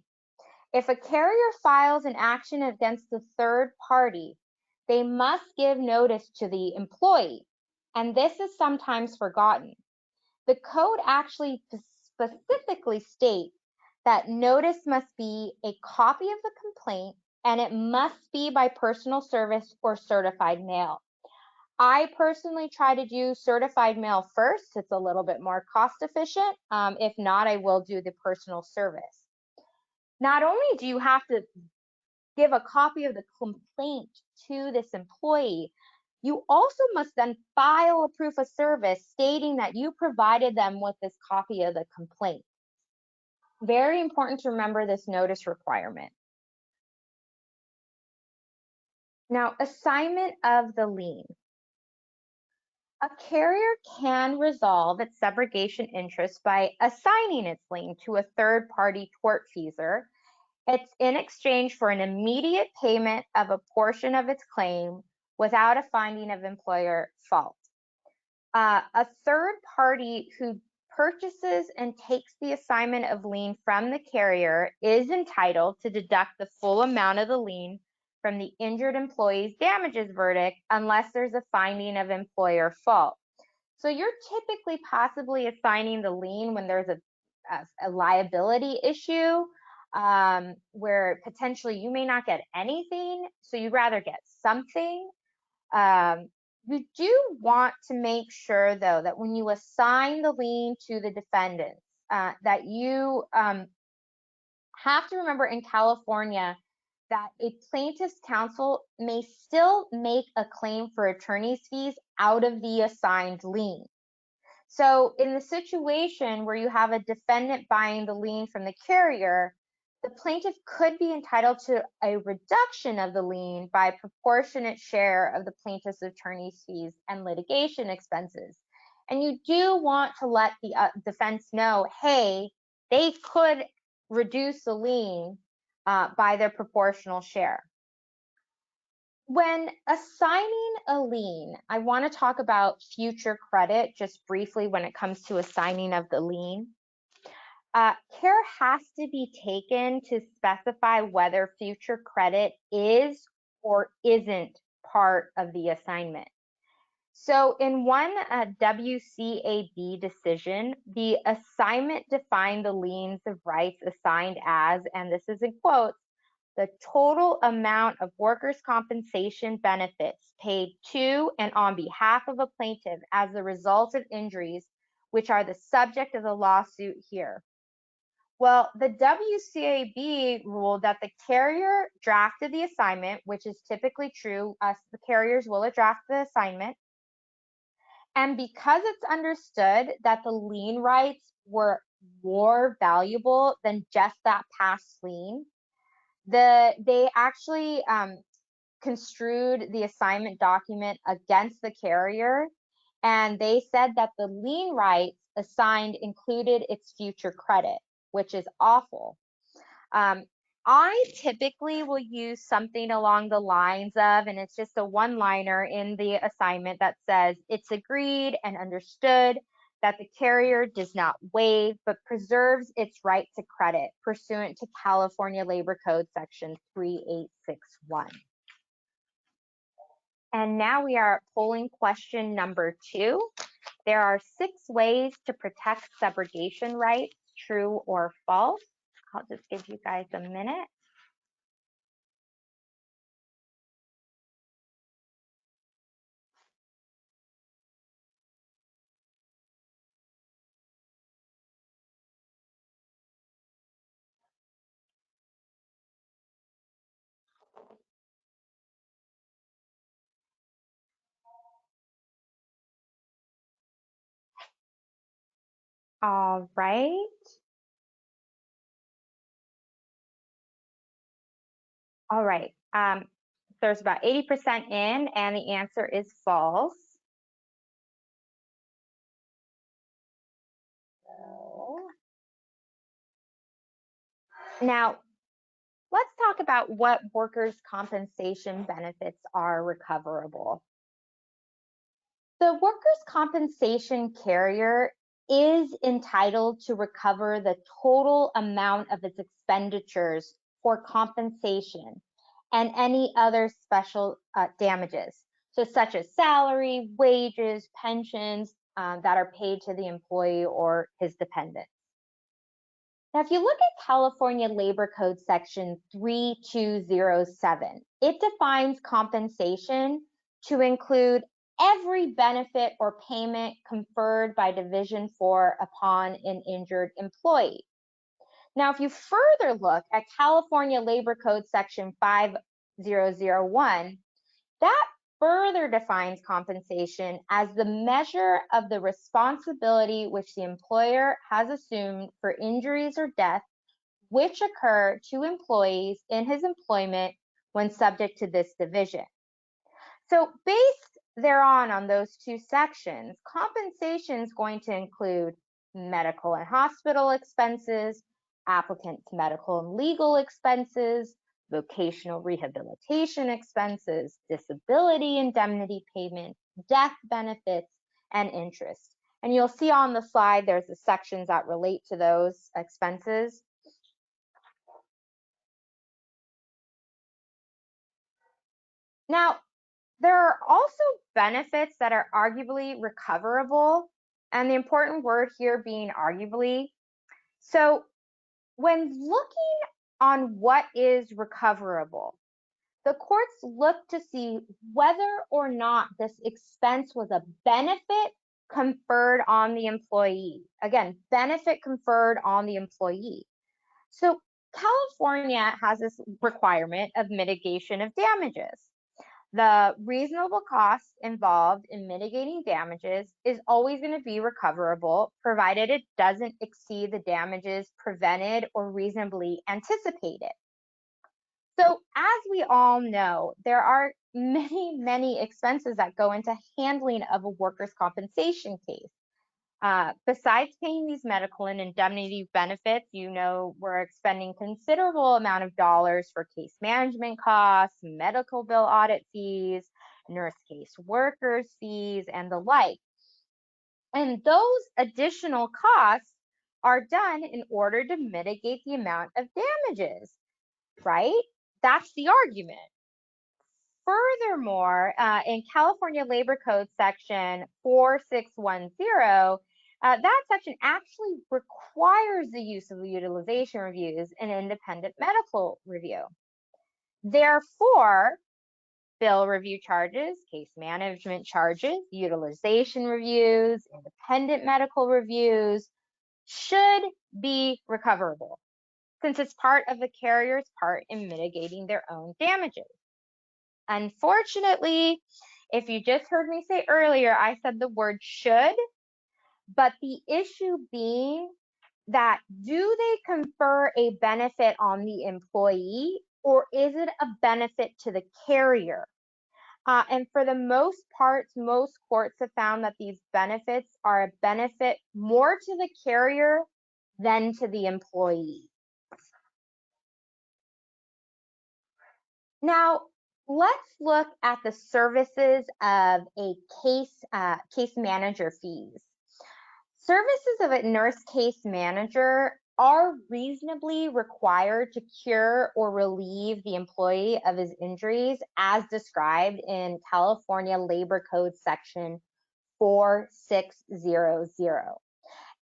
Speaker 1: if a carrier files an action against the third party, they must give notice to the employee, and this is sometimes forgotten. The code actually specifically states that notice must be a copy of the complaint and it must be by personal service or certified mail. I personally try to do certified mail first. It's a little bit more cost efficient. If not, I will do the personal service. Not only do you have to give a copy of the complaint to this employee, you also must then file a proof of service stating that you provided them with this copy of the complaint. Very important to remember this notice requirement. Now, assignment of the lien. A carrier can resolve its subrogation interest by assigning its lien to a third-party tortfeasor. It's in exchange for an immediate payment of a portion of its claim without a finding of employer fault. A third party who purchases and takes the assignment of lien from the carrier is entitled to deduct the full amount of the lien from the injured employee's damages verdict unless there's a finding of employer fault. So you're typically possibly assigning the lien when there's a liability issue, where potentially you may not get anything, so you'd rather get something. You do want to make sure, though, that when you assign the lien to the defendants, that you have to remember in California that a plaintiff's counsel may still make a claim for attorney's fees out of the assigned lien. So in the situation where you have a defendant buying the lien from the carrier, the plaintiff could be entitled to a reduction of the lien by a proportionate share of the plaintiff's attorney's fees and litigation expenses. And you do want to let the defense know, hey, they could reduce the lien by their proportional share. When assigning a lien, I want to talk about future credit just briefly when it comes to assigning of the lien. Care has to be taken to specify whether future credit is or isn't part of the assignment. So in one WCAB decision, the assignment defined the liens of rights assigned as, and this is in quotes, the total amount of workers' compensation benefits paid to and on behalf of a plaintiff as the result of injuries which are the subject of the lawsuit here. Well, the WCAB ruled that the carrier drafted the assignment, which is typically true. The carriers will draft the assignment. And because it's understood that the lien rights were more valuable than just that past lien, they actually construed the assignment document against the carrier, and they said that the lien rights assigned included its future credit, which is awful. I typically will use something along the lines of, and it's just a one-liner in the assignment that says, it's agreed and understood that the carrier does not waive but preserves its right to credit pursuant to California Labor Code section 3861. And now we are at polling question number 2. There are 6 ways to protect subrogation rights, true or false. I'll just give you guys a minute. All right. All right. There's about 80% in, and the answer is false. Now, let's talk about what workers' compensation benefits are recoverable. The workers' compensation carrier is entitled to recover the total amount of its expenditures for compensation and any other special damages, so such as salary, wages, pensions that are paid to the employee or his dependents. Now, if you look at California Labor Code section 3207, it defines compensation to include every benefit or payment conferred by Division 4 upon an injured employee. Now, if you further look at California Labor Code section 5001, that further defines compensation as the measure of the responsibility which the employer has assumed for injuries or death which occur to employees in his employment when subject to this division. So based thereon on those 2 sections, compensation is going to include medical and hospital expenses, applicant's medical and legal expenses, vocational rehabilitation expenses, disability indemnity payments, death benefits, and interest. And you'll see on the slide, there's the sections that relate to those expenses. Now, there are also benefits that are arguably recoverable, and the important word here being arguably. So when looking on what is recoverable, the courts look to see whether or not this expense was a benefit conferred on the employee. Again, benefit conferred on the employee. So California has this requirement of mitigation of damages. The reasonable cost involved in mitigating damages is always going to be recoverable, provided it doesn't exceed the damages prevented or reasonably anticipated. So as we all know, there are many expenses that go into handling of a workers' compensation case. Besides paying these medical and indemnity benefits, you know, we're expending considerable amount of dollars for case management costs, medical bill audit fees, nurse case workers fees, and the like. And those additional costs are done in order to mitigate the amount of damages, right? That's the argument. Furthermore, in California Labor Code section 4610, that section actually requires the use of utilization reviews in independent medical review. Therefore, bill review charges, case management charges, utilization reviews, independent medical reviews should be recoverable, since it's part of the carrier's part in mitigating their own damages. Unfortunately, if you just heard me say earlier, I said the word should, but the issue being that do they confer a benefit on the employee or is it a benefit to the carrier? And for the most part, most courts have found that these benefits are a benefit more to the carrier than to the employee. Now, let's look at the services of a case manager fees. Services of a nurse case manager are reasonably required to cure or relieve the employee of his injuries as described in California Labor Code section 4600,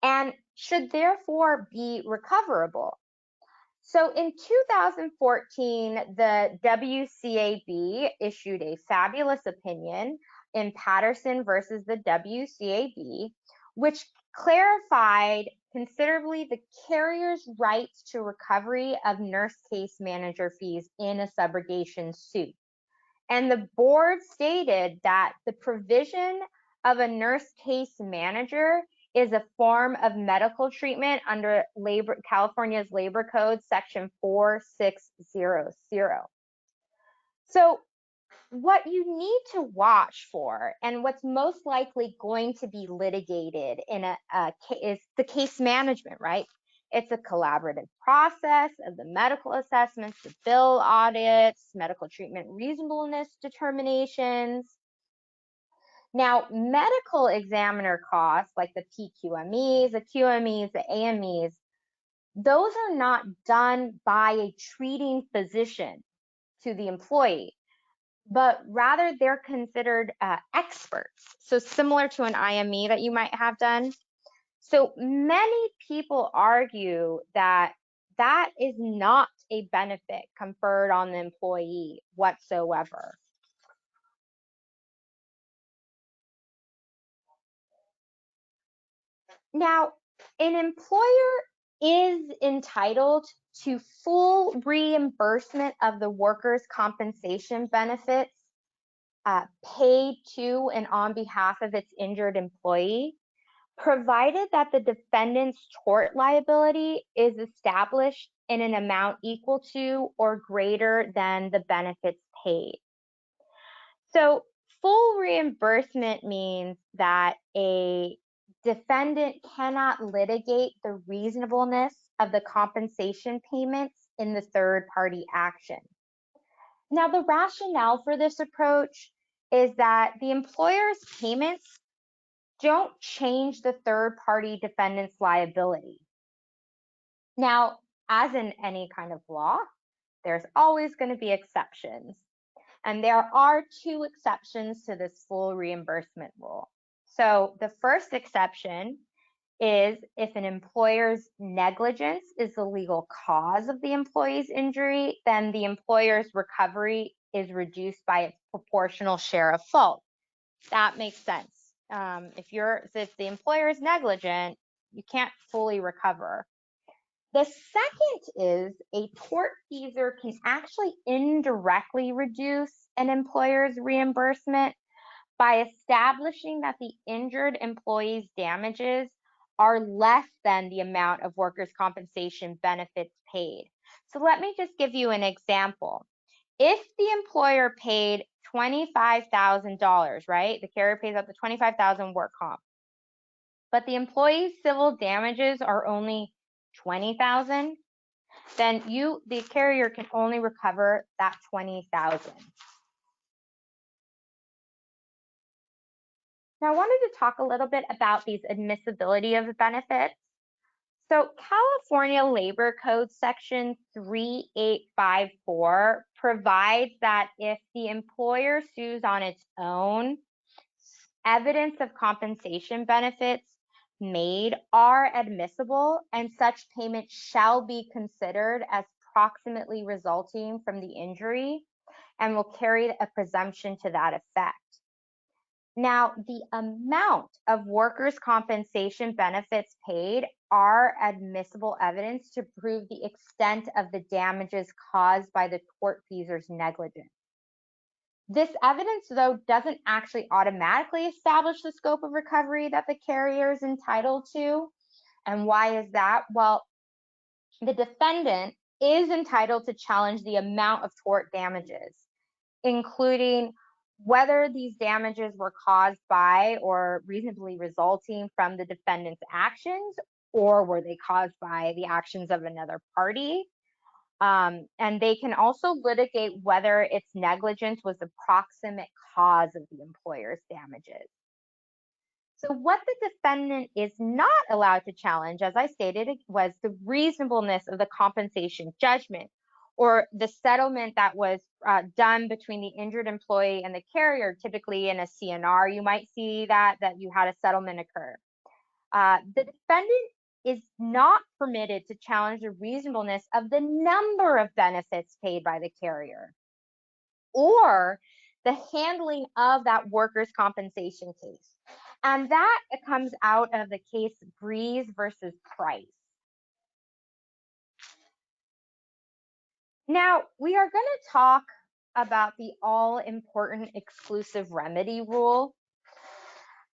Speaker 1: and should therefore be recoverable. So in 2014, the WCAB issued a fabulous opinion in Patterson versus the WCAB, which clarified considerably the carrier's rights to recovery of nurse case manager fees in a subrogation suit. And the board stated that the provision of a nurse case manager is a form of medical treatment under California's Labor Code section 4600. So what you need to watch for, and what's most likely going to be litigated in is the case management, right? It's a collaborative process of the medical assessments, the bill audits, medical treatment reasonableness determinations. Now, medical examiner costs like the PQMEs, the QMEs, the AMEs, those are not done by a treating physician to the employee, but rather they're considered experts. So similar to an IME that you might have done. So many people argue that that is not a benefit conferred on the employee whatsoever. Now, an employer is entitled to full reimbursement of the workers' compensation benefits paid to and on behalf of its injured employee, provided that the defendant's tort liability is established in an amount equal to or greater than the benefits paid. So full reimbursement means that a defendant cannot litigate the reasonableness of the compensation payments in the third-party action. Now, the rationale for this approach is that the employer's payments don't change the third-party defendant's liability. Now, as in any kind of law, there's always going to be exceptions. And there are two exceptions to this full reimbursement rule. So the first exception is if an employer's negligence is the legal cause of the employee's injury, then the employer's recovery is reduced by its proportional share of fault. That makes sense. If the employer is negligent, you can't fully recover. The second is a tortfeasor can actually indirectly reduce an employer's reimbursement by establishing that the injured employee's damages are less than the amount of workers' compensation benefits paid. So let me just give you an example. If the employer paid $25,000, right? The carrier pays out the $25,000 work comp, but the employee's civil damages are only $20,000, then the carrier can only recover that $20,000. Now, I wanted to talk a little bit about these admissibility of benefits. So California Labor Code section 3854 provides that if the employer sues on its own, evidence of compensation benefits made are admissible, and such payment shall be considered as proximately resulting from the injury and will carry a presumption to that effect. Now, the amount of workers' compensation benefits paid are admissible evidence to prove the extent of the damages caused by the tortfeasor's negligence. This evidence, though, doesn't actually automatically establish the scope of recovery that the carrier is entitled to. And why is that? Well, the defendant is entitled to challenge the amount of tort damages, including whether these damages were caused by or reasonably resulting from the defendant's actions, or were they caused by the actions of another party. And they can also litigate whether its negligence was the proximate cause of the employer's damages. So what the defendant is not allowed to challenge, as I stated, was the reasonableness of the compensation judgment, or the settlement that was done between the injured employee and the carrier. Typically in a CNR, you might see that you had a settlement occur. The defendant is not permitted to challenge the reasonableness of the number of benefits paid by the carrier, or the handling of that workers' compensation case. And that comes out of the case Breeze versus Price. Now, we are going to talk about the all-important exclusive remedy rule.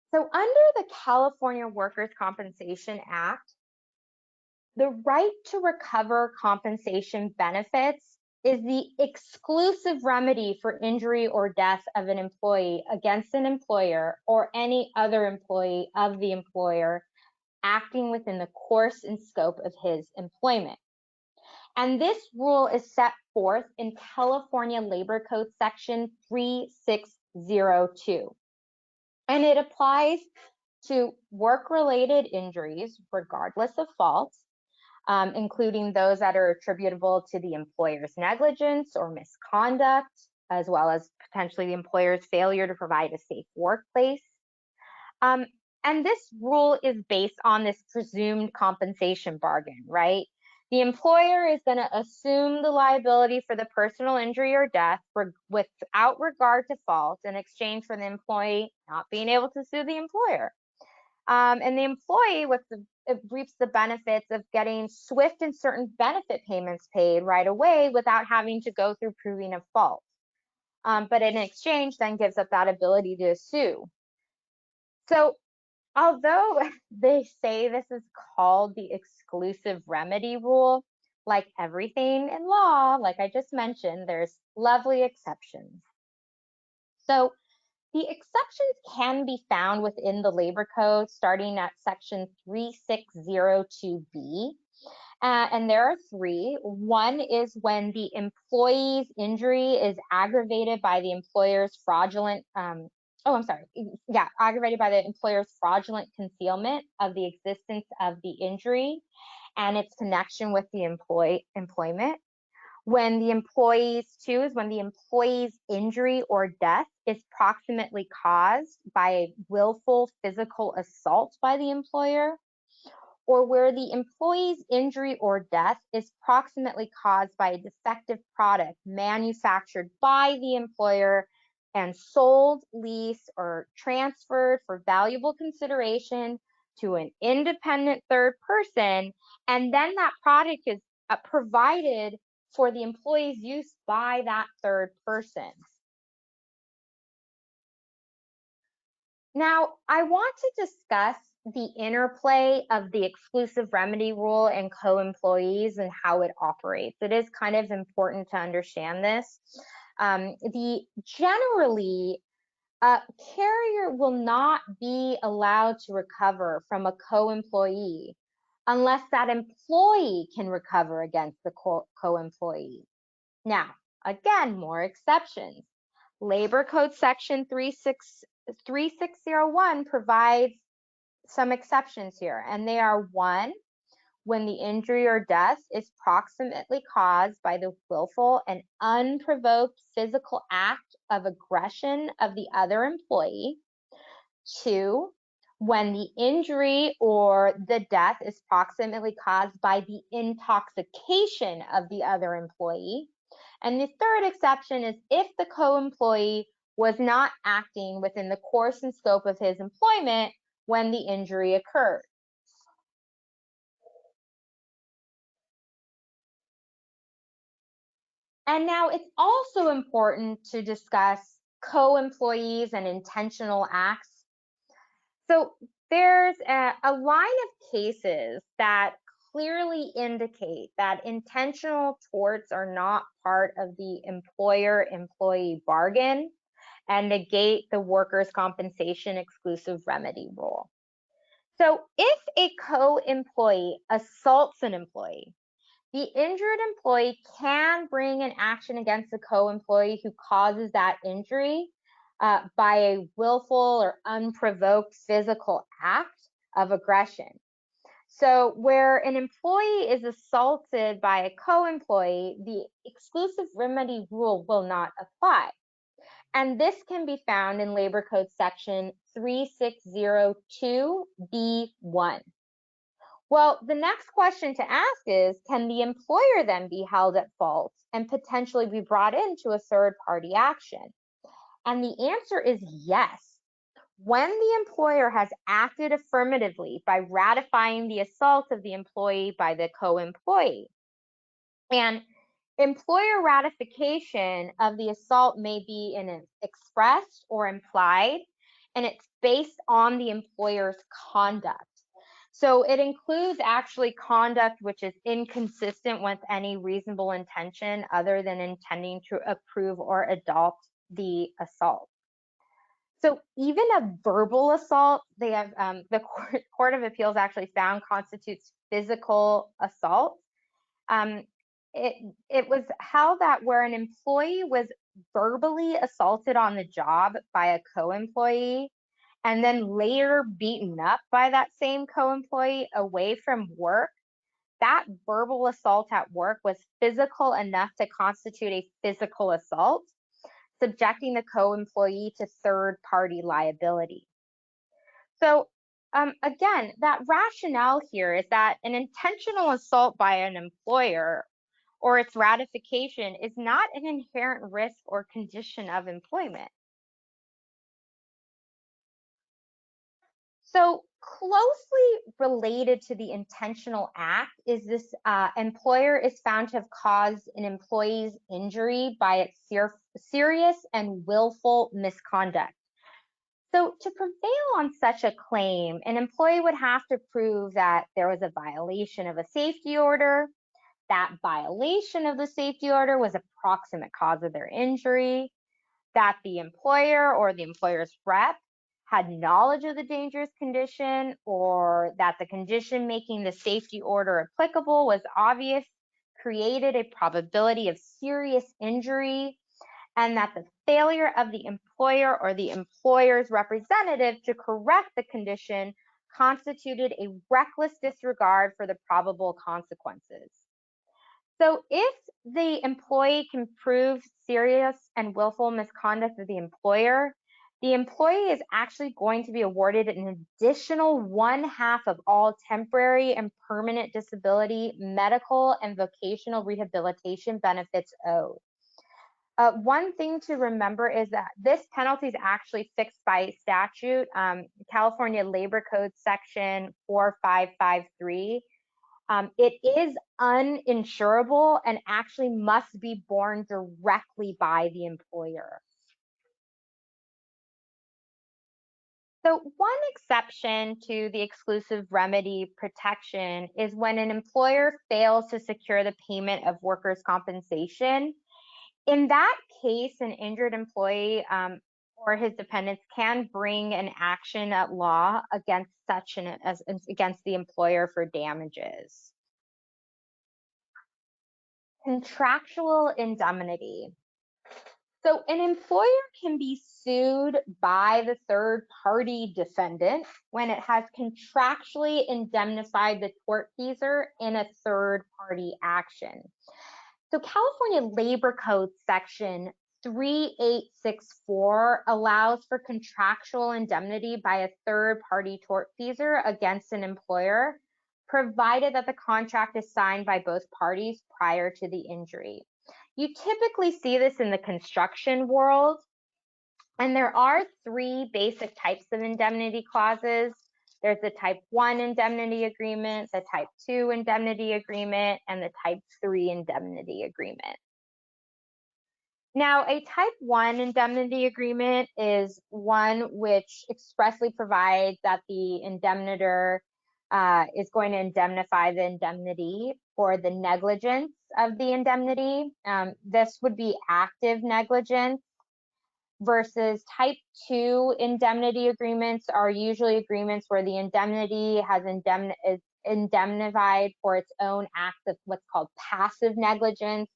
Speaker 1: So under the California Workers' Compensation Act, the right to recover compensation benefits is the exclusive remedy for injury or death of an employee against an employer or any other employee of the employer acting within the course and scope of his employment. And this rule is set forth in California Labor Code section 3602. And it applies to work-related injuries regardless of fault, including those that are attributable to the employer's negligence or misconduct, as well as potentially the employer's failure to provide a safe workplace. And this rule is based on this presumed compensation bargain, right? The employer is going to assume the liability for the personal injury or death without regard to fault in exchange for the employee not being able to sue the employer. And the employee reaps the benefits of getting swift and certain benefit payments paid right away without having to go through proving of fault. But in exchange, then gives up that ability to sue. So although they say this is called the exclusive remedy rule, like everything in law, like I just mentioned, there's lovely exceptions. So the exceptions can be found within the Labor Code starting at section 3602B. And there are three. One is when the employee's injury is aggravated by the employer's fraudulent, aggravated by the employer's fraudulent concealment of the existence of the injury and its connection with the employment. When the employee's injury or death is proximately caused by a willful physical assault by the employer, or where the employee's injury or death is proximately caused by a defective product manufactured by the employer and sold, leased, or transferred for valuable consideration to an independent third person, and then that product is provided for the employee's use by that third person. Now, I want to discuss the interplay of the exclusive remedy rule and co-employees and how it operates. It is kind of important to understand this. Generally, a carrier will not be allowed to recover from a co-employee unless that employee can recover against the co-employee. Now, again, more exceptions. Labor Code section 3601 provides some exceptions here, and they are: one, when the injury or death is proximately caused by the willful and unprovoked physical act of aggression of the other employee; two, when the injury or the death is proximately caused by the intoxication of the other employee; and the third exception is if the co-employee was not acting within the course and scope of his employment when the injury occurred. And now it's also important to discuss co-employees and intentional acts. So there's a line of cases that clearly indicate that intentional torts are not part of the employer-employee bargain and negate the workers' compensation exclusive remedy rule. So if a co-employee assaults an employee, the injured employee can bring an action against the co-employee who causes that injury by a willful or unprovoked physical act of aggression. So where an employee is assaulted by a co-employee, the exclusive remedy rule will not apply. And this can be found in Labor Code section 3602B1. Well, the next question to ask is, can the employer then be held at fault and potentially be brought into a third-party action? And the answer is yes. When the employer has acted affirmatively by ratifying the assault of the employee by the co-employee. And employer ratification of the assault may be expressed or implied, and it's based on the employer's conduct. So it includes actually conduct which is inconsistent with any reasonable intention other than intending to approve or adopt the assault. So even a verbal assault, they have the Court of Appeals actually found constitutes physical assault. It was held that where an employee was verbally assaulted on the job by a co-employee and then later beaten up by that same co-employee away from work, that verbal assault at work was physical enough to constitute a physical assault, subjecting the co-employee to third-party liability. So again, that rationale here is that an intentional assault by an employer or its ratification is not an inherent risk or condition of employment. So closely related to the intentional act is this employer is found to have caused an employee's injury by its serious and willful misconduct. So to prevail on such a claim, an employee would have to prove that there was a violation of a safety order, that violation of the safety order was a proximate cause of their injury, that the employer or the employer's rep had knowledge of the dangerous condition, or that the condition making the safety order applicable was obvious, created a probability of serious injury, and that the failure of the employer or the employer's representative to correct the condition constituted a reckless disregard for the probable consequences. So if the employee can prove serious and willful misconduct of the employer is actually going to be awarded an additional 1/2 of all temporary and permanent disability, medical, and vocational rehabilitation benefits owed. One thing to remember is that this penalty is actually fixed by statute, California Labor Code section 4553. It is uninsurable and actually must be borne directly by the employer. So one exception to the exclusive remedy protection is when an employer fails to secure the payment of workers' compensation. In that case, an injured employee or his dependents can bring an action at law against against the employer for damages. Contractual indemnity. So an employer can be sued by the third-party defendant when it has contractually indemnified the tortfeasor in a third-party action. So California Labor Code section 3864 allows for contractual indemnity by a third-party tortfeasor against an employer, provided that the contract is signed by both parties prior to the injury. You typically see this in the construction world, and there are 3 basic types of indemnity clauses. There's the type 1 indemnity agreement, the type 2 indemnity agreement, and the type 3 indemnity agreement. Now, a type 1 indemnity agreement is one which expressly provides that the indemnitor is going to indemnify the indemnity for the negligence of the indemnity. This would be active negligence, versus type 2 indemnity agreements are usually agreements where the indemnity is indemnified for its own act of what's called passive negligence.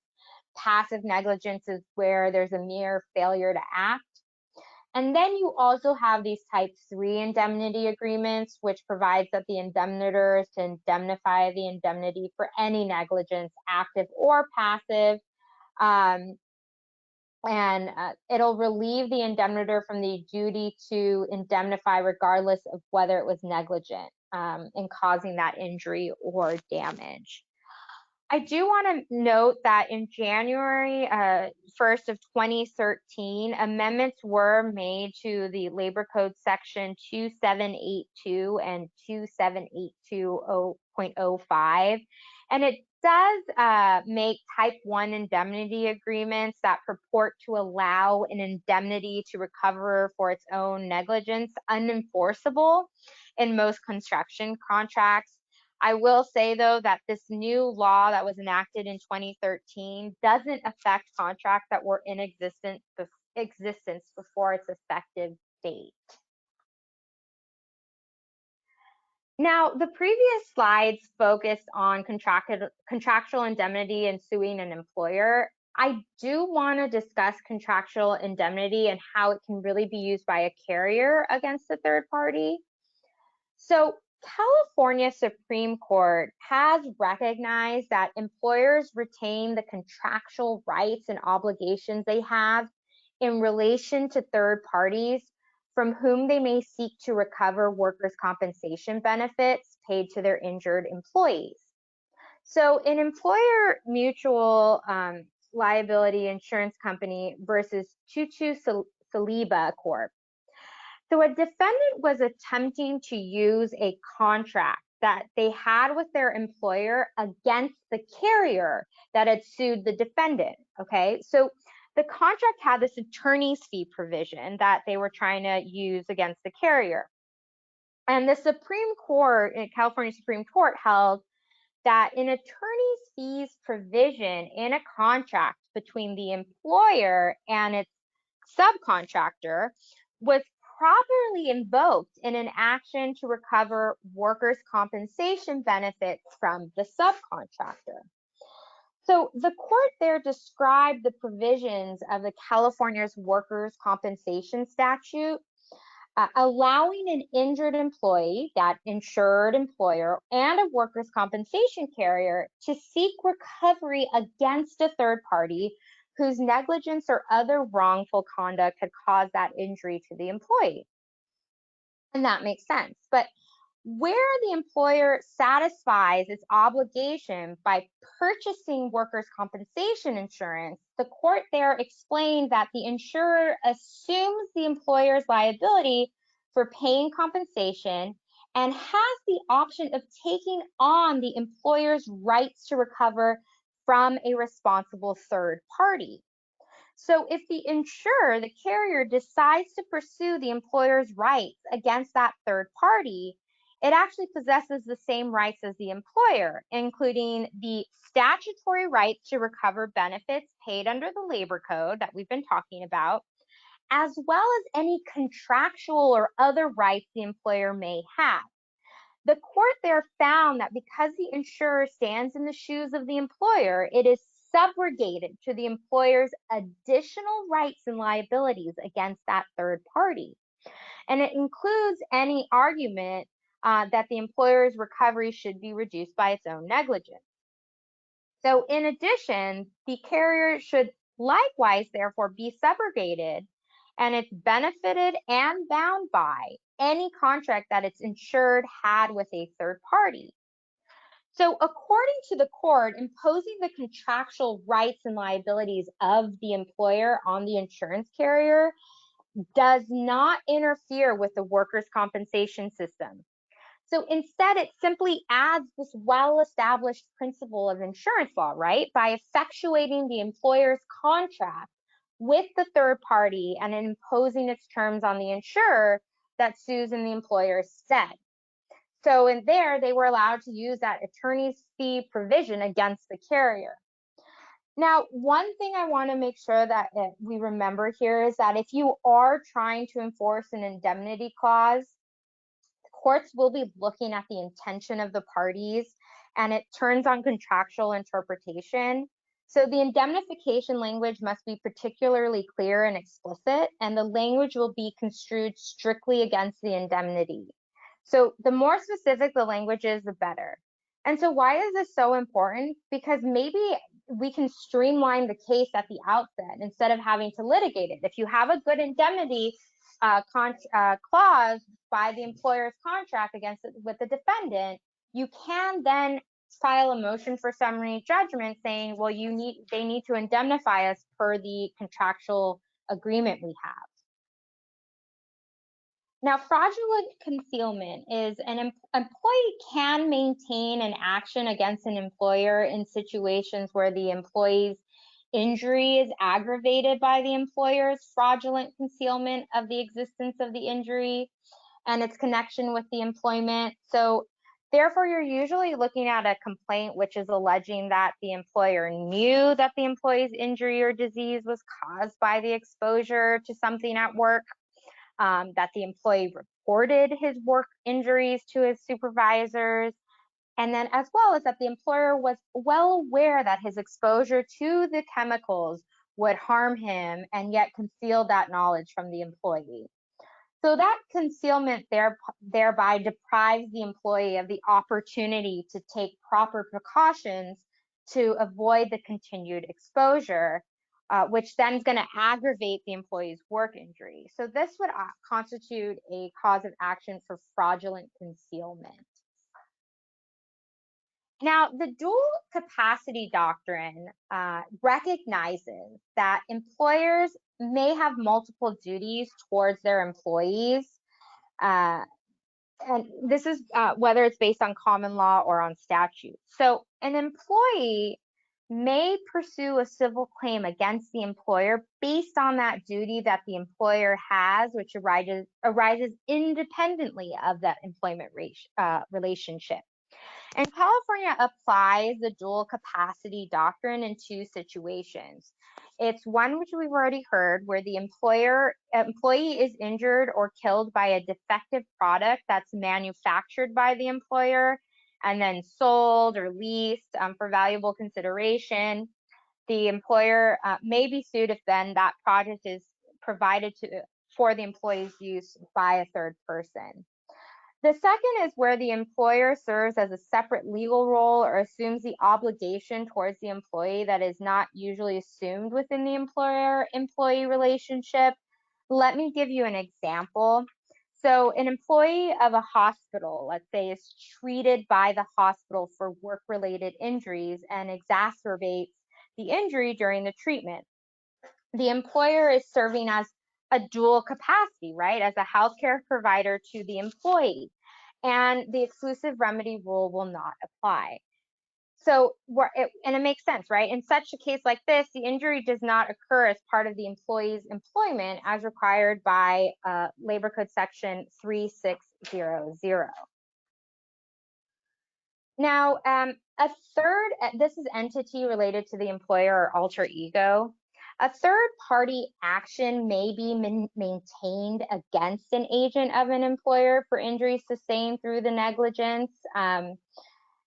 Speaker 1: Passive negligence is where there's a mere failure to act. And then you also have these type 3 indemnity agreements, which provides that the indemnitor is to indemnify the indemnity for any negligence, active or passive. It'll relieve the indemnitor from the duty to indemnify regardless of whether it was negligent in causing that injury or damage. I do want to note that in January 1st of 2013, amendments were made to the Labor Code section 2782 and 2782.05, and it does make type 1 indemnity agreements that purport to allow an indemnity to recover for its own negligence unenforceable in most construction contracts. I will say, though, that this new law that was enacted in 2013 doesn't affect contracts that were in existence before its effective date. Now, the previous slides focused on contractual indemnity and suing an employer. I do want to discuss contractual indemnity and how it can really be used by a carrier against a third party. So, California Supreme Court has recognized that employers retain the contractual rights and obligations they have in relation to third parties from whom they may seek to recover workers' compensation benefits paid to their injured employees. So in employer mutual liability insurance company versus Tutu Saliba Corp. So a defendant was attempting to use a contract that they had with their employer against the carrier that had sued the defendant, okay? So the contract had this attorney's fee provision that they were trying to use against the carrier. And the Supreme Court, California Supreme Court, held that an attorney's fees provision in a contract between the employer and its subcontractor was properly invoked in an action to recover workers' compensation benefits from the subcontractor. So the court there described the provisions of the California's workers' compensation statute, allowing an injured employee, that insured employer, and a workers' compensation carrier to seek recovery against a third party whose negligence or other wrongful conduct had caused that injury to the employee. And that makes sense. But where the employer satisfies its obligation by purchasing workers' compensation insurance, the court there explained that the insurer assumes the employer's liability for paying compensation and has the option of taking on the employer's rights to recover from a responsible third party. So if the insurer, the carrier, decides to pursue the employer's rights against that third party, it actually possesses the same rights as the employer, including the statutory right to recover benefits paid under the labor code that we've been talking about, as well as any contractual or other rights the employer may have. The court there found that because the insurer stands in the shoes of the employer, it is subrogated to the employer's additional rights and liabilities against that third party. And it includes any argument that the employer's recovery should be reduced by its own negligence. So in addition, the carrier should likewise therefore be subrogated, and it's benefited and bound by any contract that its insured had with a third party. So according to the court, imposing the contractual rights and liabilities of the employer on the insurance carrier does not interfere with the workers' compensation system. So instead, it simply adds this well-established principle of insurance law, right? By effectuating the employer's contract with the third party and imposing its terms on the insurer that sues in the employer's stead. So in there, they were allowed to use that attorney's fee provision against the carrier. Now, one thing I want to make sure that we remember here is that if you are trying to enforce an indemnity clause, courts will be looking at the intention of the parties, and it turns on contractual interpretation. So the indemnification language must be particularly clear and explicit, and the language will be construed strictly against the indemnity. So the more specific the language is, the better. And so why is this so important? Because maybe we can streamline the case at the outset instead of having to litigate it. If you have a good indemnity clause by the employer's contract with the defendant, you can then file a motion for summary judgment saying, well, they need to indemnify us per the contractual agreement we have. Now, fraudulent concealment is an employee can maintain an action against an employer in situations where the employee's injury is aggravated by the employer's fraudulent concealment of the existence of the injury and its connection with the employment. So therefore, you're usually looking at a complaint which is alleging that the employer knew that the employee's injury or disease was caused by the exposure to something at work, that the employee reported his work injuries to his supervisors, and then as well as that the employer was well aware that his exposure to the chemicals would harm him and yet concealed that knowledge from the employee. So that concealment thereby deprives the employee of the opportunity to take proper precautions to avoid the continued exposure, which then is going to aggravate the employee's work injury. So this would constitute a cause of action for fraudulent concealment. Now, the dual capacity doctrine recognizes that employers may have multiple duties towards their employees. And this is whether it's based on common law or on statute. So an employee may pursue a civil claim against the employer based on that duty that the employer has, which arises independently of that employment relationship. And California applies the dual capacity doctrine in two situations. It's one which we've already heard, where the employee is injured or killed by a defective product that's manufactured by the employer and then sold or leased for valuable consideration. The employer may be sued if then that product is provided for the employee's use by a third person. The second is where the employer serves as a separate legal role or assumes the obligation towards the employee that is not usually assumed within the employer-employee relationship. Let me give you an example. So an employee of a hospital, let's say, is treated by the hospital for work-related injuries and exacerbates the injury during the treatment. The employer is serving as a dual capacity, right, as a healthcare provider to the employee, and the exclusive remedy rule will not apply. So, and it makes sense, right? In such a case like this, the injury does not occur as part of the employee's employment as required by Labor Code Section 3600. Now, this is entity related to the employer or alter ego. A third party action may be maintained against an agent of an employer for injuries sustained through the negligence.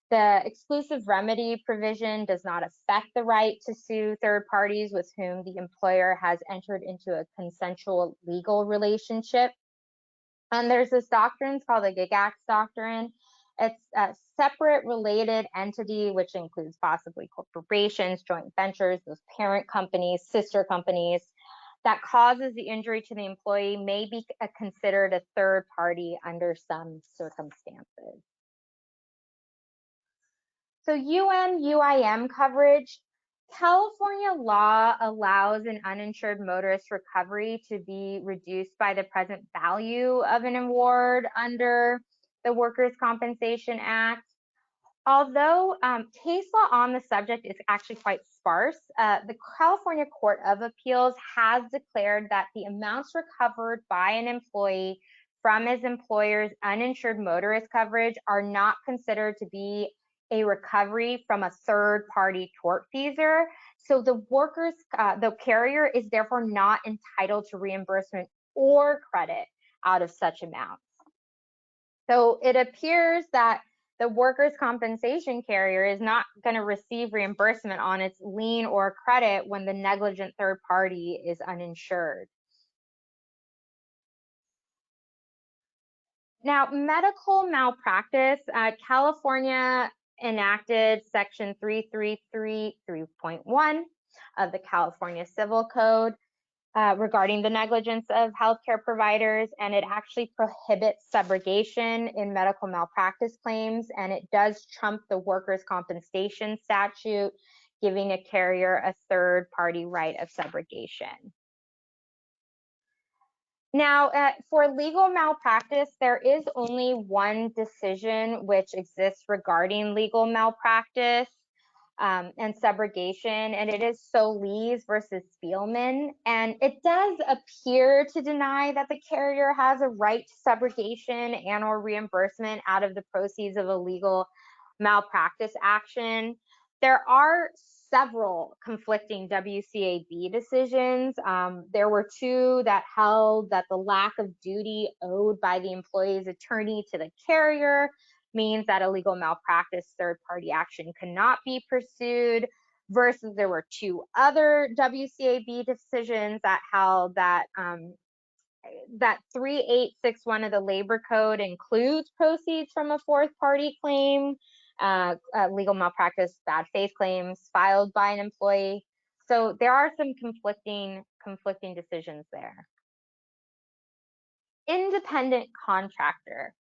Speaker 1: The exclusive remedy provision does not affect the right to sue third parties with whom the employer has entered into a consensual legal relationship. And there's this doctrine called the Gigax doctrine. It's a separate related entity, which includes possibly corporations, joint ventures, those parent companies, sister companies, that causes the injury to the employee may be considered a third party under some circumstances. So UM/UIM coverage. California law allows an uninsured motorist recovery to be reduced by the present value of an award under the Workers' Compensation Act. Although case law on the subject is actually quite sparse, the California Court of Appeals has declared that the amounts recovered by an employee from his employer's uninsured motorist coverage are not considered to be a recovery from a third-party tortfeasor. So the carrier is therefore not entitled to reimbursement or credit out of such amounts. So it appears that the workers' compensation carrier is not going to receive reimbursement on its lien or credit when the negligent third party is uninsured. Now, medical malpractice, California enacted Section 3333.1 of the California Civil Code regarding the negligence of healthcare providers, and it actually prohibits subrogation in medical malpractice claims, and it does trump the workers' compensation statute, giving a carrier a third-party right of subrogation. Now, for legal malpractice, there is only one decision which exists regarding legal malpractice and subrogation, and it is Solis versus Spielman. And it does appear to deny that the carrier has a right to subrogation and or reimbursement out of the proceeds of a legal malpractice action. There are several conflicting WCAB decisions. There were two that held that the lack of duty owed by the employee's attorney to the carrier means that a legal malpractice third-party action cannot be pursued, versus there were two other WCAB decisions that held that that 3861 of the Labor Code includes proceeds from a fourth-party claim, legal malpractice bad faith claims filed by an employee. So there are some conflicting decisions there. Independent contractor.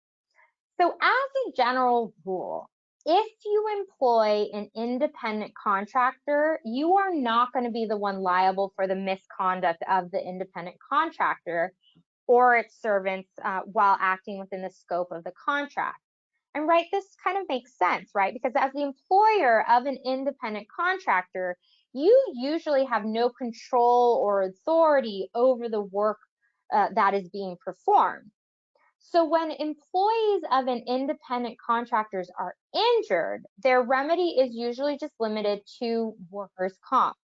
Speaker 1: So as a general rule, if you employ an independent contractor, you are not going to be the one liable for the misconduct of the independent contractor or its servants while acting within the scope of the contract. And right, this kind of makes sense, right? Because as the employer of an independent contractor, you usually have no control or authority over the work that is being performed. So when employees of an independent contractors are injured, their remedy is usually just limited to workers' comp.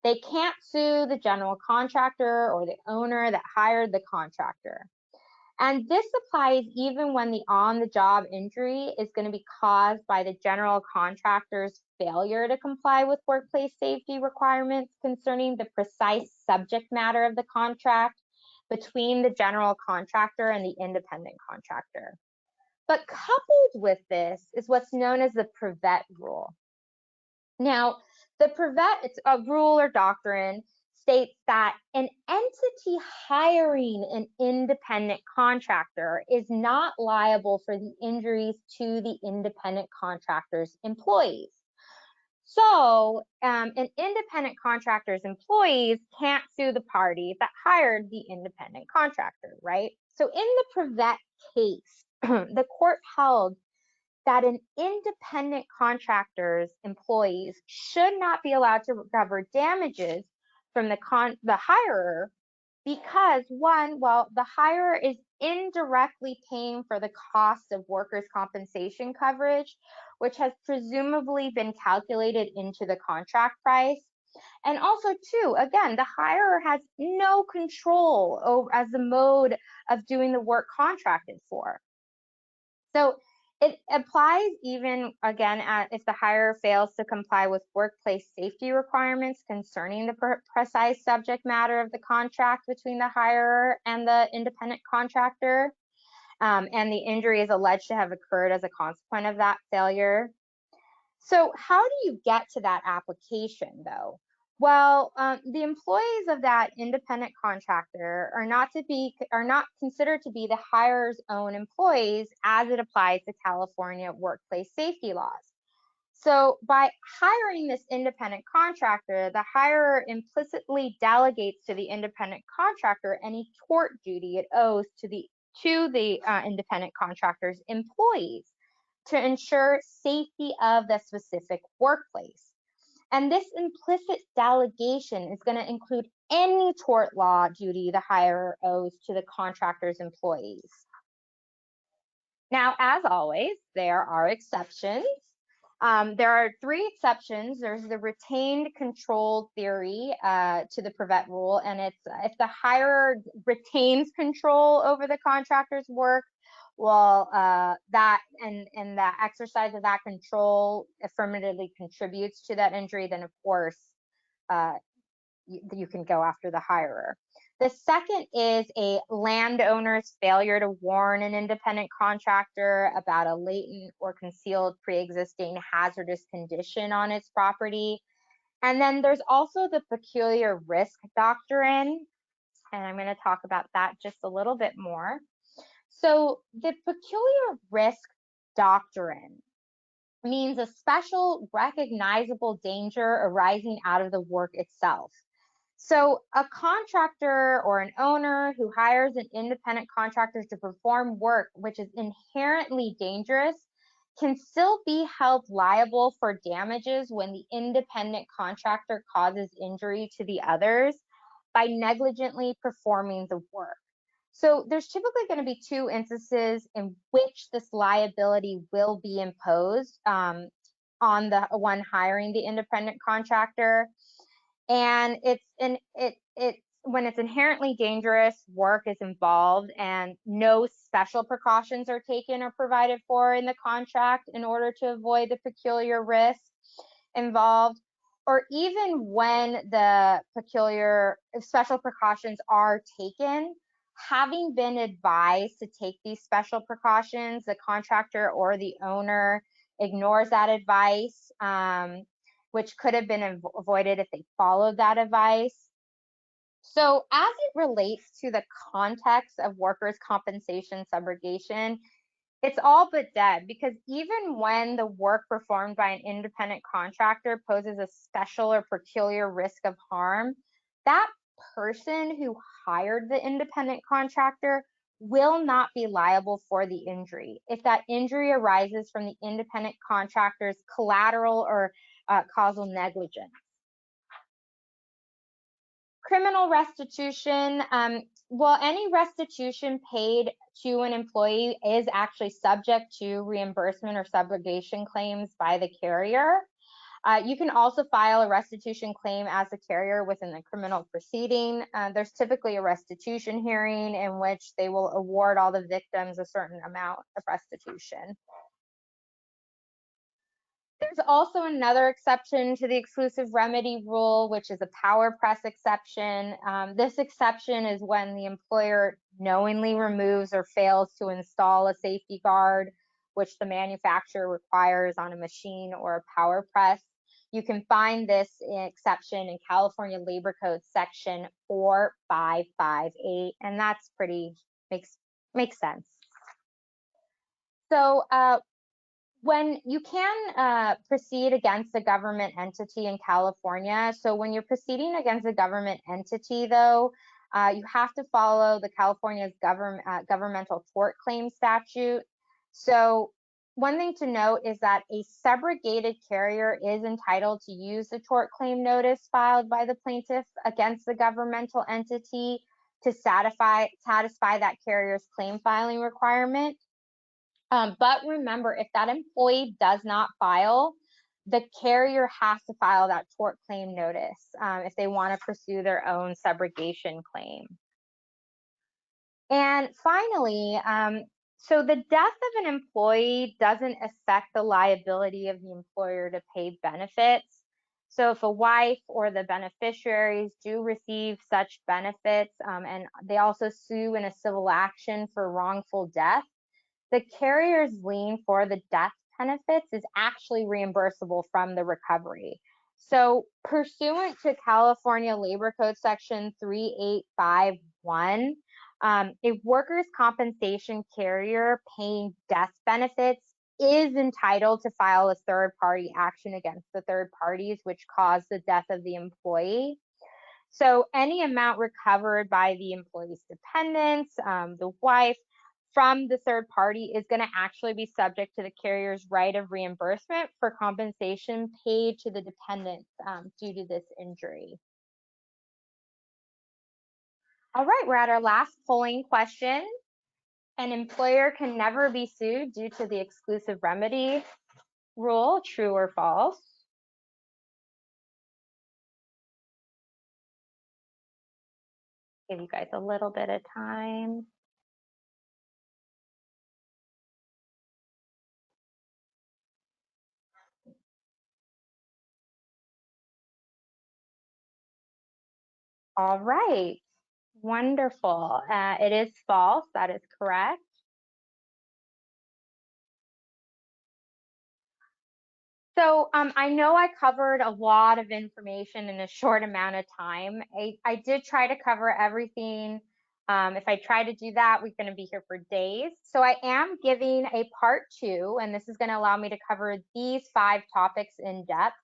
Speaker 1: They can't sue the general contractor or the owner that hired the contractor. And this applies even when the on-the-job injury is going to be caused by the general contractor's failure to comply with workplace safety requirements concerning the precise subject matter of the contract between the general contractor and the independent contractor. But coupled with this is what's known as the Prevet rule. Now, the Prevet, it's a rule or doctrine, states that an entity hiring an independent contractor is not liable for the injuries to the independent contractor's employees. So an independent contractor's employees can't sue the party that hired the independent contractor, right? So in the Prevet case, the court held that an independent contractor's employees should not be allowed to recover damages from the hirer because, one, well, the hirer is indirectly paying for the cost of workers' compensation coverage, which has presumably been calculated into the contract price. And also, too, again, the hirer has no control over as the mode of doing the work contracted for. So it applies even, again, if the hirer fails to comply with workplace safety requirements concerning the precise subject matter of the contract between the hirer and the independent contractor, and the injury is alleged to have occurred as a consequence of that failure. So how do you get to that application, though? Well, the employees of that independent contractor are not considered to be the hirer's own employees as it applies to California workplace safety laws. So by hiring this independent contractor, the hirer implicitly delegates to the independent contractor any tort duty it owes to the independent contractor's employees to ensure safety of the specific workplace. And this implicit delegation is going to include any tort law duty the hirer owes to the contractor's employees. Now, as always, there are exceptions. There are 3 exceptions. There's the retained control theory to the prevent rule, and it's if the hirer retains control over the contractor's work, well, that and the exercise of that control affirmatively contributes to that injury, then of course you can go after the hirer. The second is a landowner's failure to warn an independent contractor about a latent or concealed pre-existing hazardous condition on its property. And then there's also the peculiar risk doctrine, and I'm going to talk about that just a little bit more. So the peculiar risk doctrine means a special recognizable danger arising out of the work itself. So a contractor or an owner who hires an independent contractor to perform work which is inherently dangerous can still be held liable for damages when the independent contractor causes injury to the others by negligently performing the work. So there's typically going to be 2 instances in which this liability will be imposed on the one hiring the independent contractor. And it's when it's inherently dangerous work is involved and no special precautions are taken or provided for in the contract in order to avoid the peculiar risk involved, or even when the peculiar special precautions are taken, having been advised to take these special precautions, the contractor or the owner ignores that advice, which could have been avoided if they followed that advice. So as it relates to the context of workers' compensation subrogation, it's all but dead, because even when the work performed by an independent contractor poses a special or peculiar risk of harm, that person who hired the independent contractor will not be liable for the injury if that injury arises from the independent contractor's collateral or causal negligence. Criminal restitution, well, any restitution paid to an employee is actually subject to reimbursement or subrogation claims by the carrier. You can also file a restitution claim as a carrier within the criminal proceeding. There's typically a restitution hearing in which they will award all the victims a certain amount of restitution. There's also another exception to the exclusive remedy rule, which is a power press exception. This exception is when the employer knowingly removes or fails to install a safety guard, which the manufacturer requires on a machine or a power press. You can find this exception in California Labor Code section 4558, and that's makes sense. So when you can proceed against a government entity in California, so when you're proceeding against a government entity, though, you have to follow the California's governmental tort claim statute. So one thing to note is that a subrogated carrier is entitled to use the tort claim notice filed by the plaintiff against the governmental entity to satisfy that carrier's claim filing requirement. But remember, if that employee does not file, the carrier has to file that tort claim notice if they want to pursue their own subrogation claim. And finally, so the death of an employee doesn't affect the liability of the employer to pay benefits. So if a wife or the beneficiaries do receive such benefits and they also sue in a civil action for wrongful death, the carrier's lien for the death benefits is actually reimbursable from the recovery. So pursuant to California Labor Code section 3851, a workers' compensation carrier paying death benefits is entitled to file a third-party action against the third parties which caused the death of the employee. So any amount recovered by the employee's dependents, the wife, from the third party is going to actually be subject to the carrier's right of reimbursement for compensation paid to the dependents due to this injury. All right, we're at our last polling question. An employer can never be sued due to the exclusive remedy rule, true or false? Give you guys a little bit of time. All right, wonderful. It is false, that is correct. So I know I covered a lot of information in a short amount of time. I did try to cover everything. If I try to do that, we're going to be here for days. So I am giving a part 2, and this is going to allow me to cover these 5 topics in depth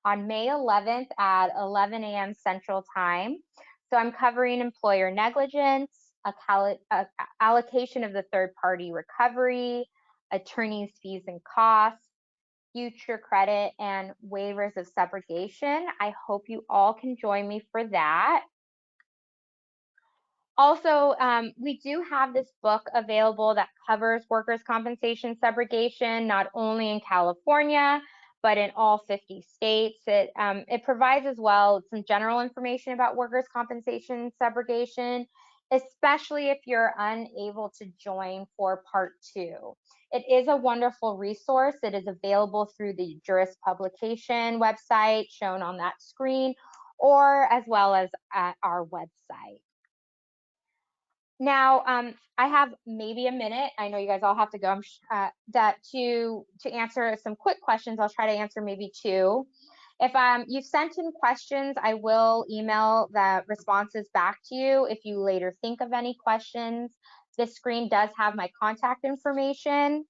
Speaker 1: on May 11th at 11 a.m. Central Time. So I'm covering employer negligence, allocation of the third-party recovery, attorney's fees and costs, future credit, and waivers of subrogation. I hope you all can join me for that. Also, we do have this book available that covers workers' compensation subrogation, not only in California, but in all 50 states. It provides as well some general information about workers' compensation subrogation, especially if you're unable to join for part 2. It is a wonderful resource. It is available through the Juris Publication website shown on that screen, or as well as at our website. Now, I have maybe a minute. I know you guys all have to go. To answer some quick questions. I'll try to answer maybe 2. If you've sent in questions, I will email the responses back to you if you later think of any questions. This screen does have my contact information.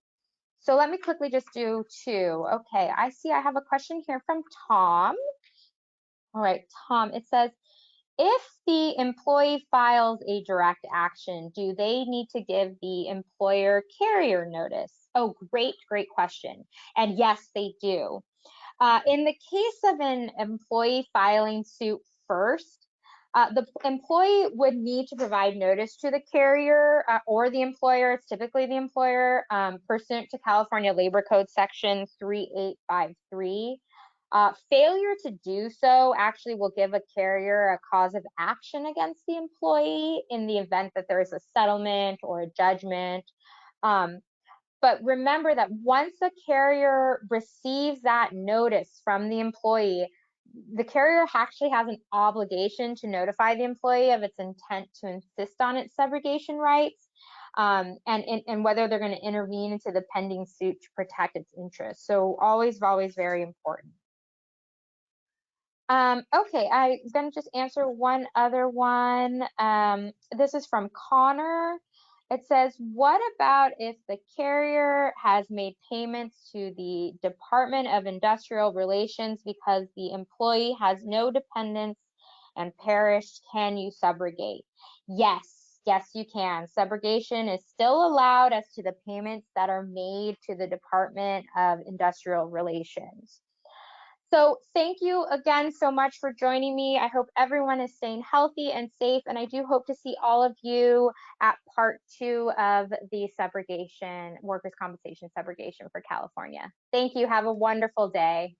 Speaker 1: So let me quickly just do 2. Okay, I see I have a question here from Tom. All right, Tom, it says, if the employee files a direct action, do they need to give the employer carrier notice? Oh, great question. And yes, they do. In the case of an employee filing suit first, the employee would need to provide notice to the carrier or the employer. It's typically the employer, pursuant to California Labor Code Section 3853. Failure to do so actually will give a carrier a cause of action against the employee in the event that there is a settlement or a judgment. But remember that once a carrier receives that notice from the employee, the carrier actually has an obligation to notify the employee of its intent to insist on its subrogation rights, and whether they're going to intervene into the pending suit to protect its interests. So always very important. Okay, I'm going to just answer one other one. This is from Connor. It says, what about if the carrier has made payments to the Department of Industrial Relations because the employee has no dependents and perished? Can you subrogate? Yes, you can. Subrogation is still allowed as to the payments that are made to the Department of Industrial Relations. So thank you again so much for joining me. I hope everyone is staying healthy and safe, and I do hope to see all of you at part 2 of the subrogation, workers' compensation subrogation for California. Thank you. Have a wonderful day.